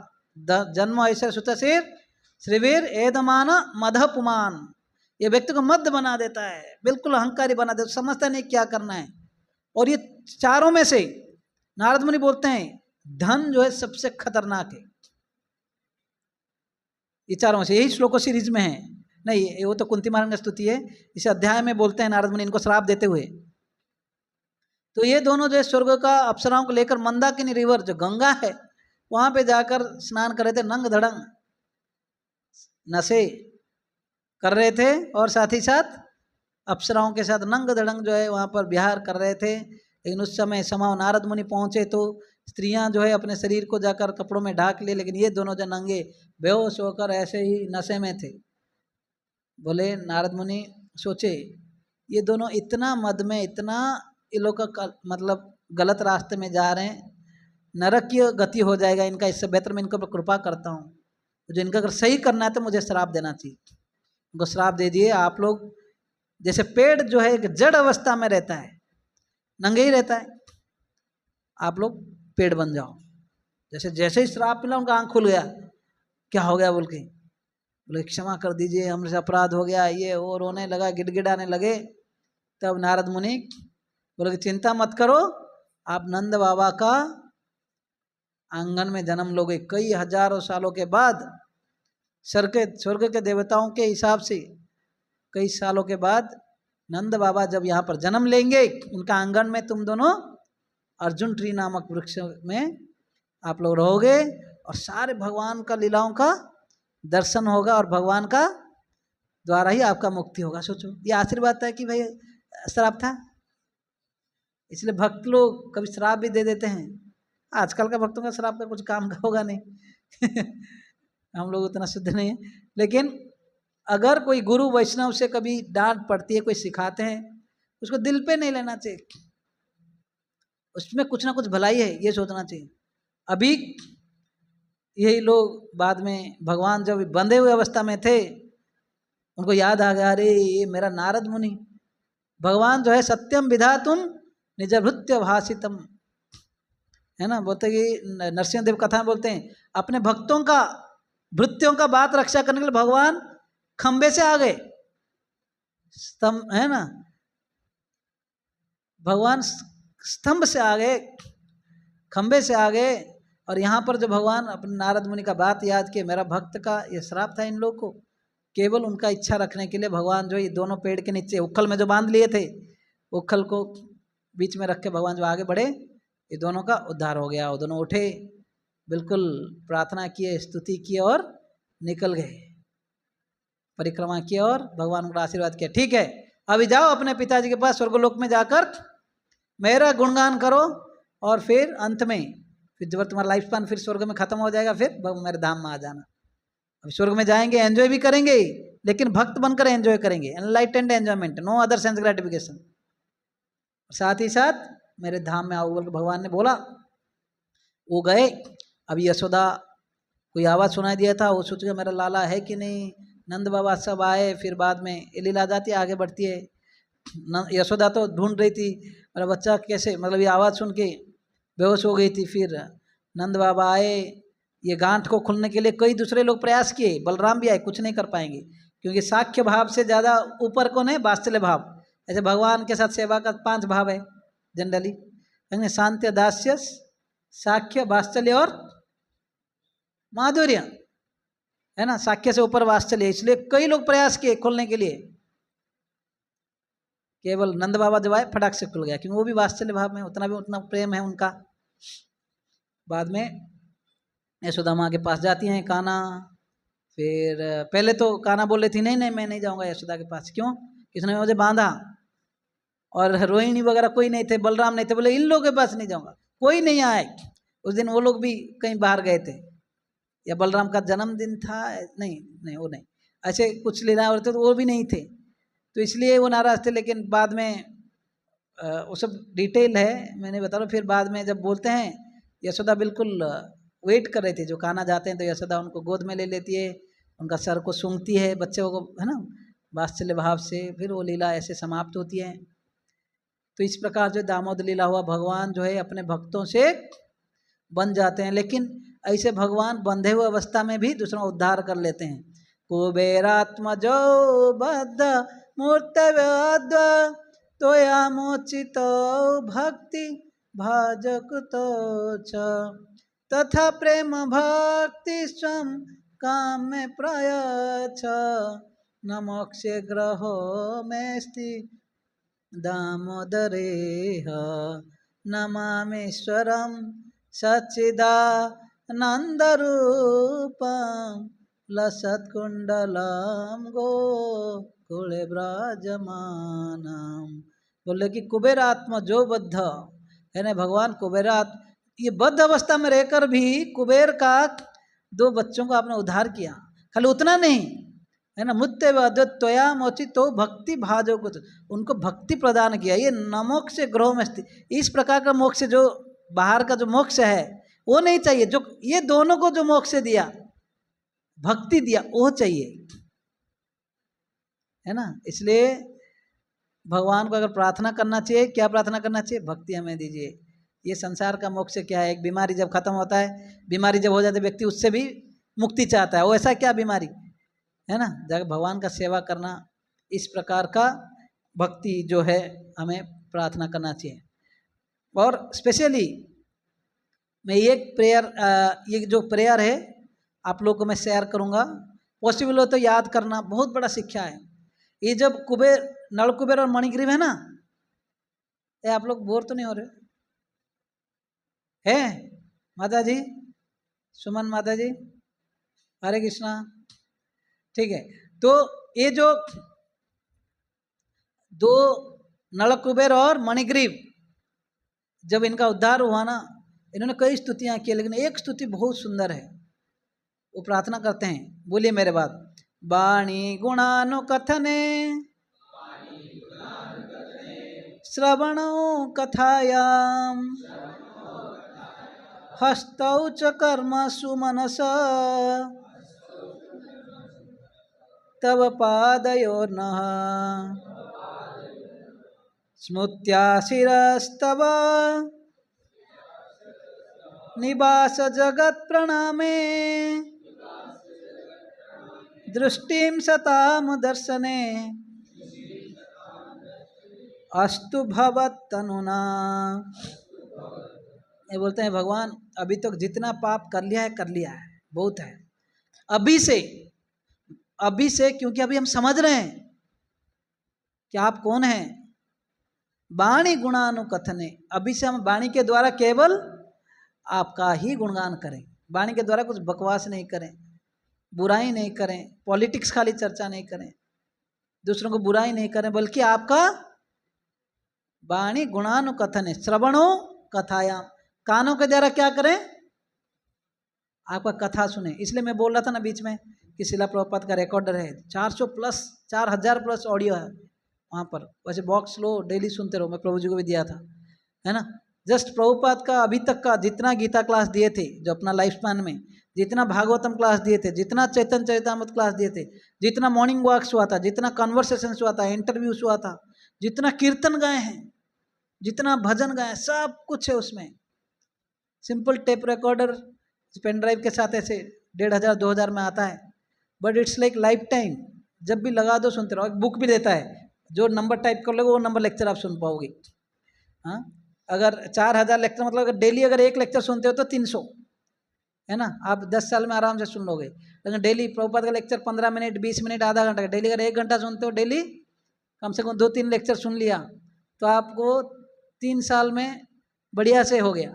Speaker 1: जन्म ऐसे सुतशीर श्रीवीर एदमान मधपुमान, ये व्यक्ति को मध्य बना देता है, बिल्कुल अहंकारी बना देता, समझता नहीं क्या करना है। और ये चारों में से नारद मुनि बोलते हैं धन जो है सबसे खतरनाक है। ये चारों में से, यही श्लोकों सीरीज में है, नहीं वो तो कुंती महारानी की स्तुति है, इस अध्याय में बोलते हैं नारद मुनि इनको श्राप देते हुए। तो ये दोनों जो है स्वर्ग का अप्सराओं को लेकर मंदाकिनी रिवर जो गंगा है वहां पे जाकर स्नान कर रहे थे, नंग धड़ंग नशे कर रहे थे और साथ ही साथ अप्सराओं के साथ नंग धड़ंग जो है वहां पर विहार कर रहे थे। लेकिन उस समय समाव नारद मुनि पहुंचे तो स्त्रियां जो है अपने शरीर को जाकर कपड़ों में ढाक लिए, लेकिन ये दोनों जो नंगे बेहोश होकर ऐसे ही नशे में थे। बोले नारद मुनि सोचे ये दोनों इतना मद में, इतना ये लोग का मतलब गलत रास्ते में जा रहे हैं, नरक की गति हो जाएगा इनका, इससे बेहतर मैं इनको पर कृपा करता हूँ। जो इनका अगर सही करना है तो मुझे श्राप देना चाहिए। उनको श्राप दे दिए, आप लोग जैसे पेड़ जो है एक जड़ अवस्था में रहता है, नंगे ही रहता है, आप लोग पेड़ बन जाओ। जैसे जैसे ही श्राप मिला उनका आँख खुल गया, क्या हो गया बोल के, बोले क्षमा कर दीजिए हमसे अपराध हो गया, ये वो रोने लगा, गिड़गिड़ाने लगे। तब नारद मुनि बोले कि चिंता मत करो, आप नंद बाबा का आंगन में जन्म लोगे। कई हजारों सालों के बाद स्वर्ग के देवताओं के हिसाब से कई सालों के बाद नंद बाबा जब यहाँ पर जन्म लेंगे, उनका आंगन में तुम दोनों अर्जुन ट्री नामक वृक्ष में आप लोग रहोगे और सारे भगवान का लीलाओं का दर्शन होगा और भगवान का द्वारा ही आपका मुक्ति होगा। सोचो ये आशीर्वाद था कि भाई श्राप था। इसलिए भक्त लोग कभी श्राप भी दे देते हैं। आजकल का भक्तों का श्राप का कुछ काम का होगा नहीं हम लोग उतना शुद्ध नहीं है। लेकिन अगर कोई गुरु वैष्णव से कभी डांट पड़ती है, कोई सिखाते हैं, उसको दिल पे नहीं लेना चाहिए, उसमें कुछ ना कुछ भलाई है ये सोचना चाहिए। अभी यही लोग बाद में भगवान जब बंधे हुए अवस्था में थे उनको याद आ गया, अरे ये मेरा नारद मुनि, भगवान जो है सत्यम विधातुम निजभृत्य भाषितम, है ना, बोलते कि नरसिंह देव कथा में बोलते हैं अपने भक्तों का भृत्यों का बात रक्षा करने के लिए भगवान खंबे से आ गए, स्तंभ है ना, भगवान स्तंभ से आ गए, खंबे से आ गए, और यहाँ पर जो भगवान अपने नारद मुनि का बात याद किए, मेरा भक्त का ये श्राप था इन लोग को, केवल उनका इच्छा रखने के लिए भगवान जो ये दोनों पेड़ के नीचे उखल में जो बांध लिए थे, उखल को बीच में रख के भगवान जो आगे बढ़े, ये दोनों का उद्धार हो गया। वो दोनों उठे, बिल्कुल प्रार्थना किए, स्तुति किए और निकल गए, परिक्रमा किए और भगवान का आशीर्वाद किया। ठीक है, अभी जाओ अपने पिताजी के पास स्वर्गलोक में जाकर मेरा गुणगान करो, और फिर अंत में फिर जब तुम्हारा लाइफ स्पान फिर स्वर्ग में खत्म हो जाएगा, फिर मेरे धाम में आ जाना। अब स्वर्ग में जाएंगे, एंजॉय भी करेंगे, लेकिन भक्त बनकर एंजॉय करेंगे, enlightened enjoyment, no other sense gratification. साथ ही साथ मेरे धाम में आओ बोल के भगवान ने बोला। वो गए। अब यशोदा कोई आवाज़ सुनाई दिया था, वो सोच के मेरा लाला है कि नहीं। नंद बाबा सब आए, फिर बाद में लीला जाती है, आगे बढ़ती है। यशोदा तो ढूंढ रही थी मेरा बच्चा कैसे, मतलब ये आवाज़ सुन के बेहोश हो गई थी। फिर नंद बाबा आए, ये गांठ को खोलने के लिए कई दूसरे लोग प्रयास किए, बलराम भी आए, कुछ नहीं कर पाएंगे, क्योंकि साख्य भाव से ज़्यादा ऊपर कौन है, वात्सल्य भाव। ऐसे भगवान के साथ सेवा का 5 भाव है जनरली, शांत्य, दास्य, साख्य, वात्सल्य और माधुर्य, है ना। साख्य से ऊपर वात्सल्य, इसलिए कई लोग प्रयास किए खोलने के लिए, केवल नंद बाबा जब आए फटाक से खुल गया, क्योंकि वो भी वात्सल्य भाव में, उतना प्रेम है उनका। बाद में यशोदा माँ के पास जाती हैं कान्हा। फिर पहले तो कान्हा बोल रही थी नहीं नहीं मैं नहीं जाऊँगा यशोदा के पास, क्यों, किसने मुझे बांधा, और रोहिणी वगैरह कोई नहीं थे, बलराम नहीं थे, बोले इन लोगों के पास नहीं जाऊँगा। कोई नहीं आए उस दिन, वो लोग भी कहीं बाहर गए थे, या बलराम का जन्मदिन था, नहीं वो नहीं, ऐसे कुछ लीला हो रहे थे तो वो भी नहीं थे, तो इसलिए वो नाराज थे। लेकिन बाद में वो सब डिटेल है, मैंने बता रहा हूँ। फिर बाद में जब बोलते हैं, यशोदा बिल्कुल वेट कर रही थी, जो कान्हा जाते हैं तो यशोदा उनको गोद में ले लेती है, उनका सर को सूंघती है, बच्चों को, है ना, वात्सल्य भाव से। फिर वो लीला ऐसे समाप्त होती है। तो इस प्रकार जो दामोदर लीला हुआ, भगवान जो है अपने भक्तों से बन जाते हैं, लेकिन ऐसे भगवान बंधे हुए अवस्था में भी दूसरों का उद्धार कर लेते हैं। कुबेरात्मजो बद्ध मूर्तव्यद्व तोया मोचित भक्ति भाजकुतो च तथा प्रेम भक्ति स्वम काम में प्रयच्छ न मोक्षे ग्रहो मेस्ति दामोदरेह नमामीश्वरं सच्चिदानन्दरूपं लसत्कुण्डलं गोकुले ब्राजमानम। बोले कि कुबेरात्मा जो बद्ध है ना, भगवान कुबेरात्मा, ये बद्ध अवस्था में रहकर भी कुबेर का 2 बच्चों को आपने उद्धार किया। खाली उतना नहीं, है ना, मुत्ते त्वया मोचित तो भक्ति भाजो कुछ, उनको भक्ति प्रदान किया। ये नमोक्ष ग्रह में स्थित, इस प्रकार का मोक्ष, जो बाहर का जो मोक्ष है वो नहीं चाहिए, जो ये दोनों को जो मोक्ष दिया, भक्ति दिया, वो चाहिए, है ना। इसलिए भगवान को अगर प्रार्थना करना चाहिए, क्या प्रार्थना करना चाहिए, भक्ति हमें दीजिए। ये संसार का मोक्ष क्या है, एक बीमारी जब खत्म होता है, बीमारी जब हो जाती है, व्यक्ति उससे भी मुक्ति चाहता है, वो ऐसा क्या बीमारी, है ना, जाकर भगवान का सेवा करना, इस प्रकार का भक्ति जो है हमें प्रार्थना करना चाहिए। और स्पेशली मैं एक प्रेयर, ये जो प्रेयर है आप लोगों को मैं शेयर करूँगा, पॉसिबल हो तो याद करना, बहुत बड़ा शिक्षा है। ये जब कुबेर, नल कुबेर और मणिग्रीव है ना, ये आप लोग बोर तो नहीं हो रहे हैं माता जी, सुमन माता जी, हरे कृष्णा, ठीक है। तो ये जो 2 नल कुबेर और मणिग्रीव, जब इनका उद्धार हुआ ना, इन्होंने कई स्तुतियां की, लेकिन एक स्तुति बहुत सुंदर है, वो प्रार्थना करते हैं, बोलिए मेरे बाद, वाणी गुणानुकथने श्रवणो कथायाम हस्तौ च कर्मसु मनसा तव पादयोर्नः स्मृत्या शिरस्तव निवास जगत् प्रणामे दृष्टिं सताम दर्शने अस्तु भवत्तनुना। ये बोलते हैं भगवान अभी तक जितना पाप कर लिया है बहुत है। अभी से क्योंकि अभी हम समझ रहे हैं कि आप कौन हैं। वाणी गुणानुकथने, अभी से हम वाणी के द्वारा केवल आपका ही गुणगान करें। वाणी के द्वारा कुछ बकवास नहीं करें, बुराई नहीं करें, पॉलिटिक्स खाली चर्चा नहीं करें, दूसरों को बुराई नहीं करें, बल्कि आपका वाणी गुणानुकथने श्रवणो कथायाम, कानों के द्वारा क्या करें, आपका कथा सुने। इसलिए मैं बोल रहा था ना बीच में कि शिला प्रभुपाद का रिकॉर्डर है, 400 प्लस 4000 प्लस ऑडियो है वहाँ पर। वैसे बॉक्स लो, डेली सुनते रहो, मैं प्रभु जी को भी दिया था, है ना। जस्ट प्रभुपाद का अभी तक का जितना गीता क्लास दिए थे, जो अपना लाइफ स्पैन में, जितना भागवतम क्लास दिए थे, जितना चैतन्य चरितामृत क्लास दिए थे, जितना मॉर्निंग वॉक्स हुआ था, जितना कन्वर्सेशन हुआ था, इंटरव्यूज हुआ था, जितना कीर्तन गाए हैं, जितना भजन गाए, सब कुछ है उसमें। Simple tape recorder pen drive के साथ ऐसे 1500-2000 में आता है, but it's like life time, जब भी लगा दो सुनते रहो। एक बुक भी देता है, जो नंबर टाइप कर लोगे वो नंबर लेक्चर आप सुन पाओगे। हाँ, अगर 4000 लेक्चर मतलब अगर डेली अगर एक लेक्चर सुनते हो तो 300, है ना, आप 10 साल में आराम से सुन लोगे। लेकिन डेली प्रभुपाद का लेक्चर 15 मिनट 20 मिनट आधा घंटा, डेली अगर 1 घंटा सुनते हो, डेली कम से कम 2-3 लेक्चर सुन लिया तो आपको 3 साल में बढ़िया से हो गया,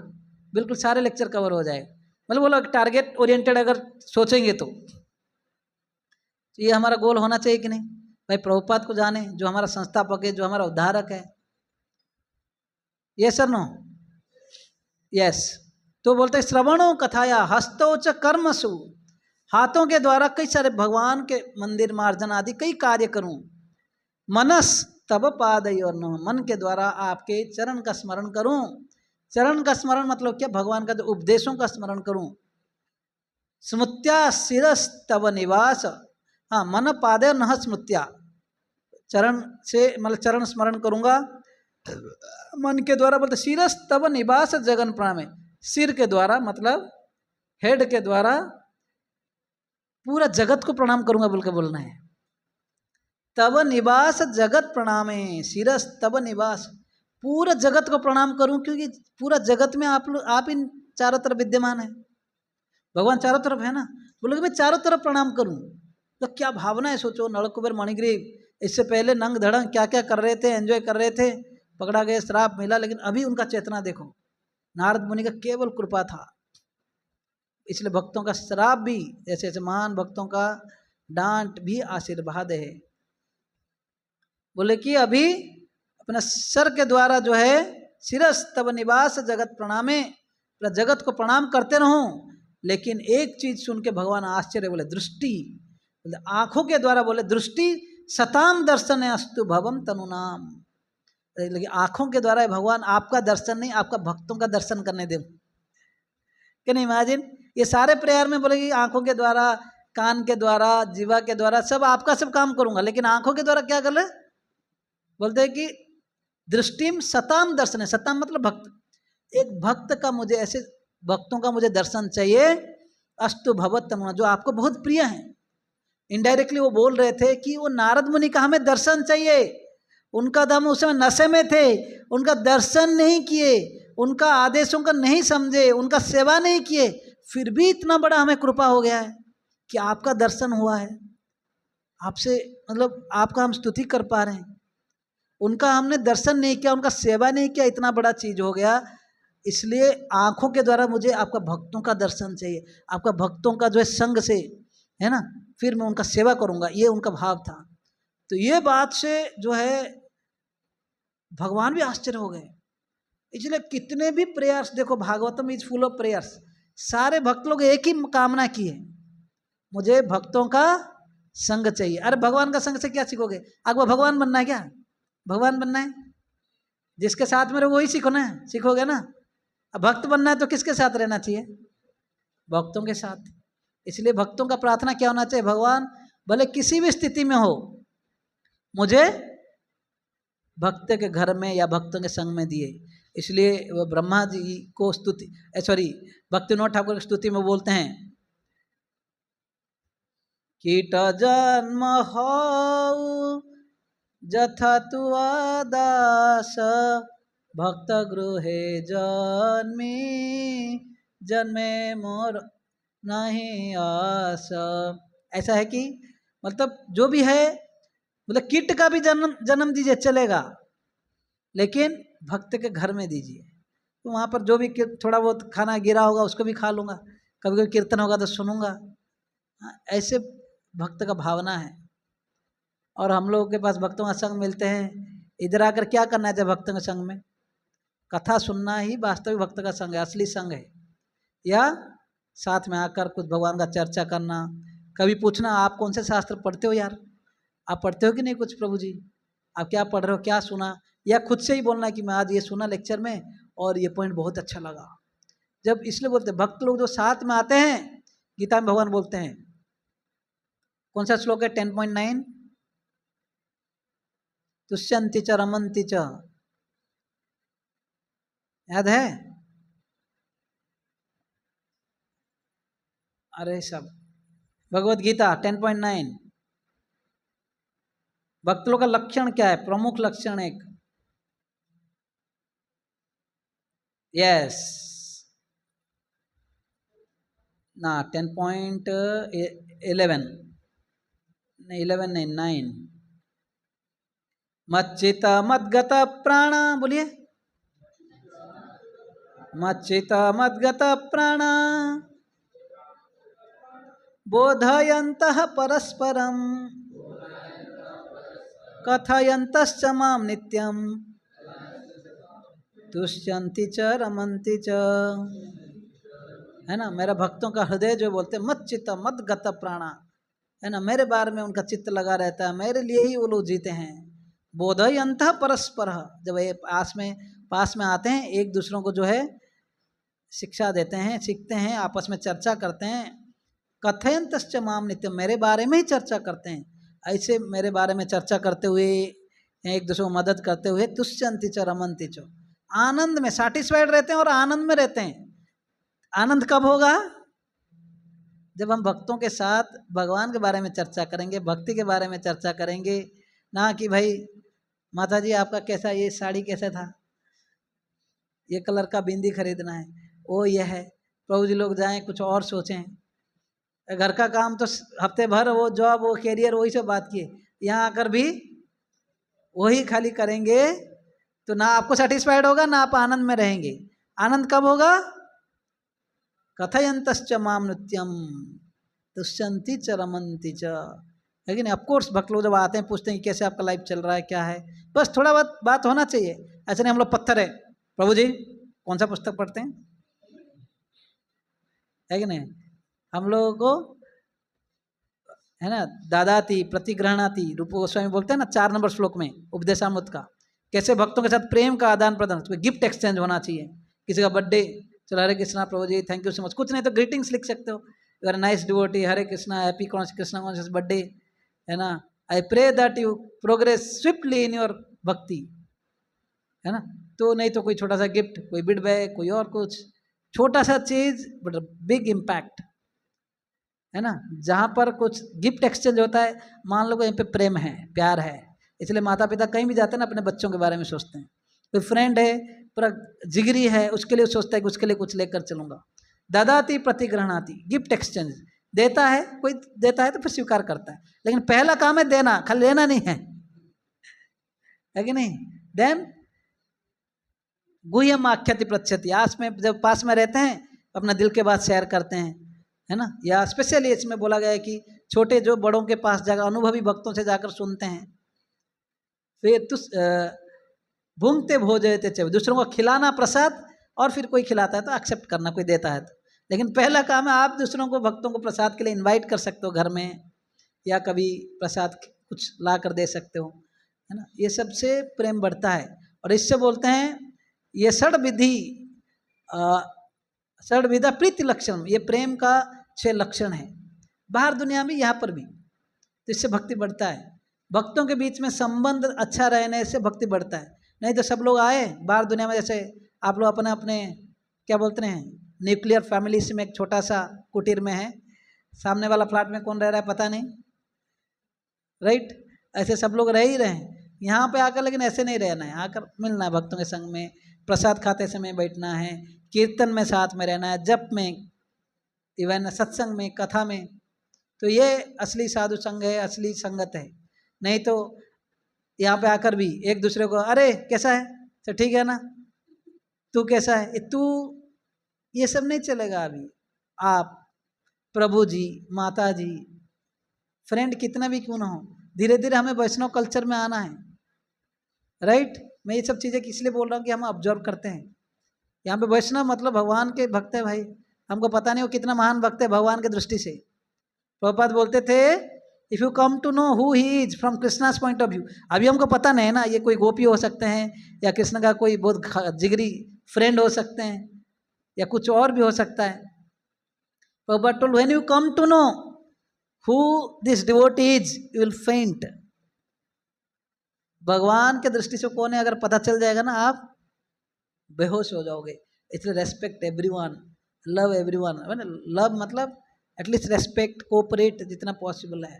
Speaker 1: बिल्कुल सारे लेक्चर कवर हो जाएगा। मतलब वो लोग टारगेट ओरिएंटेड अगर सोचेंगे तो ये हमारा गोल होना चाहिए कि नहीं भाई, प्रभुपाद को जाने जो हमारा संस्थापक है, जो हमारा उद्धारक है। Yes sir no, yes. तो बोलते श्रवणों कथाया हस्तौ च कर्मसु, हाथों के द्वारा कई सारे भगवान के मंदिर मार्जन आदि कई कार्य करूं। मनस तब पादयोर नमः, मन के द्वारा आपके चरण का स्मरण करूं। चरण का स्मरण मतलब क्या, भगवान का जो उपदेशों का स्मरण करूं। स्मृत्या शिरस तब निवास, हाँ, मन पादे नह स्मृत्या, चरण से मतलब चरण स्मरण करूंगा मन के द्वारा। बोलते शिरस तब निवास जगन प्रणाम, सिर के द्वारा मतलब हेड के द्वारा पूरा जगत को प्रणाम करूंगा बोल के बोलना है। तब निवास जगत प्रणामे, शिरस तब निवास, पूरा जगत को प्रणाम करूं, क्योंकि पूरा जगत में आप इन चारों तरफ विद्यमान है, भगवान चारों तरफ है ना। बोलोगे मैं चारों तरफ प्रणाम करूं तो क्या भावना है, सोचो। नलकुबेर मणिग्रीव इससे पहले नंग धड़ंग क्या क्या कर रहे थे, एंजॉय कर रहे थे, पकड़ा गया, श्राप मिला, लेकिन अभी उनका चेतना देखो। नारद मुनि का केवल कृपा था, इसलिए भक्तों का श्राप भी, ऐसे ऐसे महान भक्तों का डांट भी आशीर्वाद है। बोले कि अभी अपना सर के द्वारा जो है, शिरस तब निवास जगत प्रणामे, जगत को प्रणाम करते रहूं। लेकिन एक चीज सुन के भगवान आश्चर्य बोले, दृष्टि, बोले आंखों के द्वारा, बोले दृष्टि सताम दर्शन अस्तु भवम तनुनाम, लेकिन आंखों के द्वारा भगवान आपका दर्शन नहीं, आपका भक्तों का दर्शन करने दे। कैन इमेजिन, ये सारे प्रेयर में बोले कि आंखों के द्वारा, कान के द्वारा, जीवा के द्वारा, सब आपका सब काम करूंगा, लेकिन आंखों के द्वारा क्या कर ले, बोलते हैं कि दृष्टिम सताम दर्शन है। सताम मतलब भक्त, एक भक्त का मुझे, ऐसे भक्तों का मुझे दर्शन चाहिए। अस्तु भवत तनुना, जो आपको बहुत प्रिय है। इनडायरेक्टली वो बोल रहे थे कि वो नारद मुनि का हमें दर्शन चाहिए, उनका दम उस समय नशे में थे, उनका दर्शन नहीं किए, उनका आदेशों का नहीं समझे, उनका सेवा नहीं किए, फिर भी इतना बड़ा हमें कृपा हो गया है कि आपका दर्शन हुआ है, आपसे मतलब आपका हम स्तुति कर पा रहे हैं। उनका हमने दर्शन नहीं किया, उनका सेवा नहीं किया, इतना बड़ा चीज हो गया। इसलिए आंखों के द्वारा मुझे आपका भक्तों का दर्शन चाहिए, आपका भक्तों का जो है संग से, है ना, फिर मैं उनका सेवा करूंगा, ये उनका भाव था। तो ये बात से जो है भगवान भी आश्चर्य हो गए। इसलिए कितने भी प्रेयर्स देखो, Bhagavatam is full of prayers, सारे भक्त लोग एक ही कामना की है, मुझे भक्तों का संग चाहिए। अरे भगवान का संग से क्या सीखोगे, आपको भगवान बनना है क्या, भगवान बनना है जिसके साथ में रहो वही सीखोगे ना। अब भक्त बनना है तो किसके साथ रहना चाहिए, भक्तों के साथ। इसलिए भक्तों का प्रार्थना क्या होना चाहिए, भगवान भले किसी भी स्थिति में हो, मुझे भक्त के घर में या भक्तों के संग में दिए। इसलिए वो ब्रह्मा जी को स्तुति, सॉरी, भक्तिविनोद ठाकुर की स्तुति में बोलते हैं, कीट जन्म हो जथा तु आदास भक्त गृहे जन्मी जन्मे मोर नहीं आस। ऐसा है कि मतलब जो भी है, मतलब कीट का भी जन्म जन्म दीजिए चलेगा, लेकिन भक्त के घर में दीजिए। तो वहाँ पर जो भी थोड़ा बहुत खाना गिरा होगा उसको भी खा लूँगा, कभी कभी कीर्तन होगा तो सुनूंगा। ऐसे भक्त का भावना है। और हम लोगों के पास भक्तों का संग मिलते हैं, इधर आकर क्या करना है जब भक्तों के संग में? कथा सुनना ही वास्तविक भक्त का संग है, असली संग है। या साथ में आकर कुछ भगवान का चर्चा करना, कभी पूछना आप कौन से शास्त्र पढ़ते हो यार, आप पढ़ते हो कि नहीं कुछ प्रभु जी, आप क्या पढ़ रहे हो, क्या सुना, या खुद से ही बोलना कि मैं आज ये सुना लेक्चर में और ये पॉइंट बहुत अच्छा लगा। जब इसलिए बोलते हैं भक्त लोग जो साथ में आते हैं, गीता में भगवान बोलते हैं, कौन सा श्लोक है 10.9, तुष्यंति च रमंति च, याद है? अरे सब भगवत गीता 10.9। भक्त लोग का लक्षण क्या है, प्रमुख लक्षण एक, यस ना 10.11 नहीं 11 नहीं 9, मच्चित मद्गत प्राण, बोलिए मच्चित मद्गत प्राण बोधयन्तः परस्परं कथयन्तश्च मां नित्यं तुष्यन्ति च रमन्ति च। है ना, मेरा भक्तों का हृदय जो बोलते मत चित्त मत गत प्राणा, है ना, मेरे बारे में उनका चित्त लगा रहता है, मेरे लिए ही वो लोग जीते हैं। बोधयन्तः परस्पर, जब ये पास में आते हैं, एक दूसरों को जो है शिक्षा देते हैं, सीखते हैं, आपस में चर्चा करते हैं। कथयन्तश्च माम नित्यम, मेरे बारे में ही चर्चा करते हैं। ऐसे मेरे बारे में चर्चा करते हुए, एक दूसरे को मदद करते हुए, तुष्यन्ति च रमन्ति च, आनंद में सैटिस्फाइड रहते हैं और आनंद में रहते हैं। आनंद कब होगा? जब हम भक्तों के साथ भगवान के बारे में चर्चा करेंगे, भक्ति के बारे में चर्चा करेंगे, ना कि भाई माता जी आपका कैसा, ये साड़ी कैसा था, ये कलर का बिंदी खरीदना है, वो ये है, प्रभु जी लोग जाएं कुछ और सोचें, घर का काम तो हफ्ते भर, वो जॉब वो कैरियर वही सब बात किए, यहाँ आकर भी वही खाली करेंगे, तो ना आपको सेटिस्फाइड होगा ना आप आनंद में रहेंगे। आनंद कब होगा? कथयन्तश्च माम नित्यम तुष्यन्ति च रमन्ति च, है कि नहीं? ऑफकोर्स भक्त लोग जब आते हैं पूछते हैं कैसे आपका लाइफ चल रहा है, क्या है, बस थोड़ा बहुत बात होना चाहिए। ऐसे नहीं हम लोग पत्थर है, प्रभु जी कौन सा पुस्तक पढ़ते हैं, है कि नहीं? हम लोगों को है ना, दादाति प्रतिग्रहणाति, रूप गोस्वामी बोलते हैं ना 4 नंबर श्लोक में उपदेशामृत का, कैसे भक्तों के साथ प्रेम का आदान प्रदान, गिफ्ट एक्सचेंज होना चाहिए। किसी का बर्थडे, चलो Hare Krishna Prabhu ji thank you so much, कुछ नहीं तो ग्रीटिंग्स लिख सकते हो, you are nice devotee, Hare Krishna, happy Krishna conscious birthday, है ना, I pray that you progress swiftly in your bhakti, है ना। तो नहीं तो कोई छोटा सा गिफ्ट, कोई बिड बैग, कोई और कुछ छोटा सा चीज बट बिग इम्पैक्ट, है ना। जहाँ पर कुछ गिफ्ट एक्सचेंज होता है, मान लो यहाँ पे प्रेम है, प्यार है, इसलिए माता पिता कहीं भी जाते हैं ना अपने बच्चों के बारे में सोचते हैं। कोई फ्रेंड है पूरा जिगरी है, उसके लिए सोचता है कि उसके लिए कुछ लेकर चलूंगा। ददाति प्रतिग्रहणाति, गिफ्ट एक्सचेंज, देता है, कोई देता है तो फिर स्वीकार करता है, लेकिन पहला काम है देना, खाली लेना नहीं है कि नहीं। देन गुह्यम आख्याति प्रच्छति, आस में जब पास में रहते हैं अपना दिल के बात शेयर करते हैं, है ना। या स्पेशली इसमें बोला गया है कि छोटे जो बड़ों के पास जाकर, अनुभवी भक्तों से जाकर सुनते हैं। फिर भूंगते भोजयते च, दूसरों को खिलाना प्रसाद, और फिर कोई खिलाता है तो एक्सेप्ट करना, कोई देता है तो। लेकिन पहला काम है आप दूसरों को, भक्तों को प्रसाद के लिए इनवाइट कर सकते हो घर में, या कभी प्रसाद कुछ ला कर दे सकते हो, है ना। ये सबसे प्रेम बढ़ता है। और इससे बोलते हैं ये षड्विधा प्रीति लक्षण, ये प्रेम का 6 लक्षण है, बाहर दुनिया में यहाँ पर भी, तो इससे भक्ति बढ़ता है। भक्तों के बीच में संबंध अच्छा रहने से भक्ति बढ़ता है। नहीं तो सब लोग आए बाहर दुनिया में, जैसे आप लोग अपने अपने क्या बोलते हैं न्यूक्लियर फैमिलीज में एक छोटा सा कुटीर में है, सामने वाला फ्लैट में कौन रह रहा है पता नहीं, राइट। ऐसे सब लोग रह ही रहे हैं, यहाँ पे आकर लेकिन ऐसे नहीं रहना है, आकर मिलना है भक्तों के संग में, प्रसाद खाते समय बैठना है, कीर्तन में साथ में रहना है, जप में, इवन सत्संग में, कथा में। तो ये असली साधु संग है, असली संगत है। नहीं तो यहाँ पे आकर भी एक दूसरे को अरे कैसा है, तो ठीक है ना, तू कैसा है, तू, ये सब नहीं चलेगा। अभी आप प्रभु जी, माता जी, फ्रेंड कितना भी क्यों ना हो, धीरे धीरे हमें वैष्णव कल्चर में आना है, राइट। मैं ये सब चीज़ें इसलिए बोल रहा हूँ कि हम ऑब्जर्व करते हैं। यहाँ पे वैष्णव मतलब भगवान के भक्त है भाई, हमको पता नहीं वो कितना महान भक्त है भगवान के दृष्टि से। प्रभुपाद बोलते थे if you come to know who he is from Krishna's point of view, अभी हमको पता नहीं है ना, ये कोई गोपी हो सकते हैं या कृष्ण का कोई बहुत जिगरी फ्रेंड हो सकते हैं या कुछ और भी हो सकता है। Prabhupada told when you come to know who this devotee is you will faint. भगवान के दृष्टि से कौन है अगर पता चल जाएगा ना, आप बेहोश हो जाओगे। इसलिए respect everyone, love everyone. Love मतलब एटलीस्ट रेस्पेक्ट, कोऑपरेट जितना पॉसिबल है,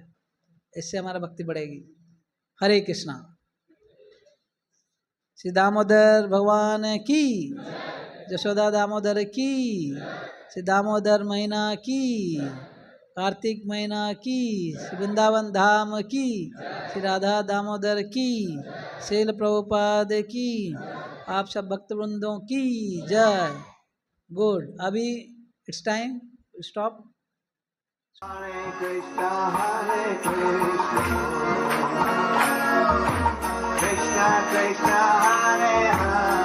Speaker 1: इससे हमारा भक्ति बढ़ेगी। हरे कृष्णा। श्री दामोदर भगवान की, यशोदा दामोदर की, श्री दामोदर महीना की, कार्तिक महीना की, श्री वृंदावन धाम की, श्री राधा दामोदर की, श्रील प्रभुपाद की, आप सब भक्त वृंदों की जय। गुड, अभी it's time stop.
Speaker 2: Hare Krishna, Hare Krishna, Krishna Krishna, Hare Hare.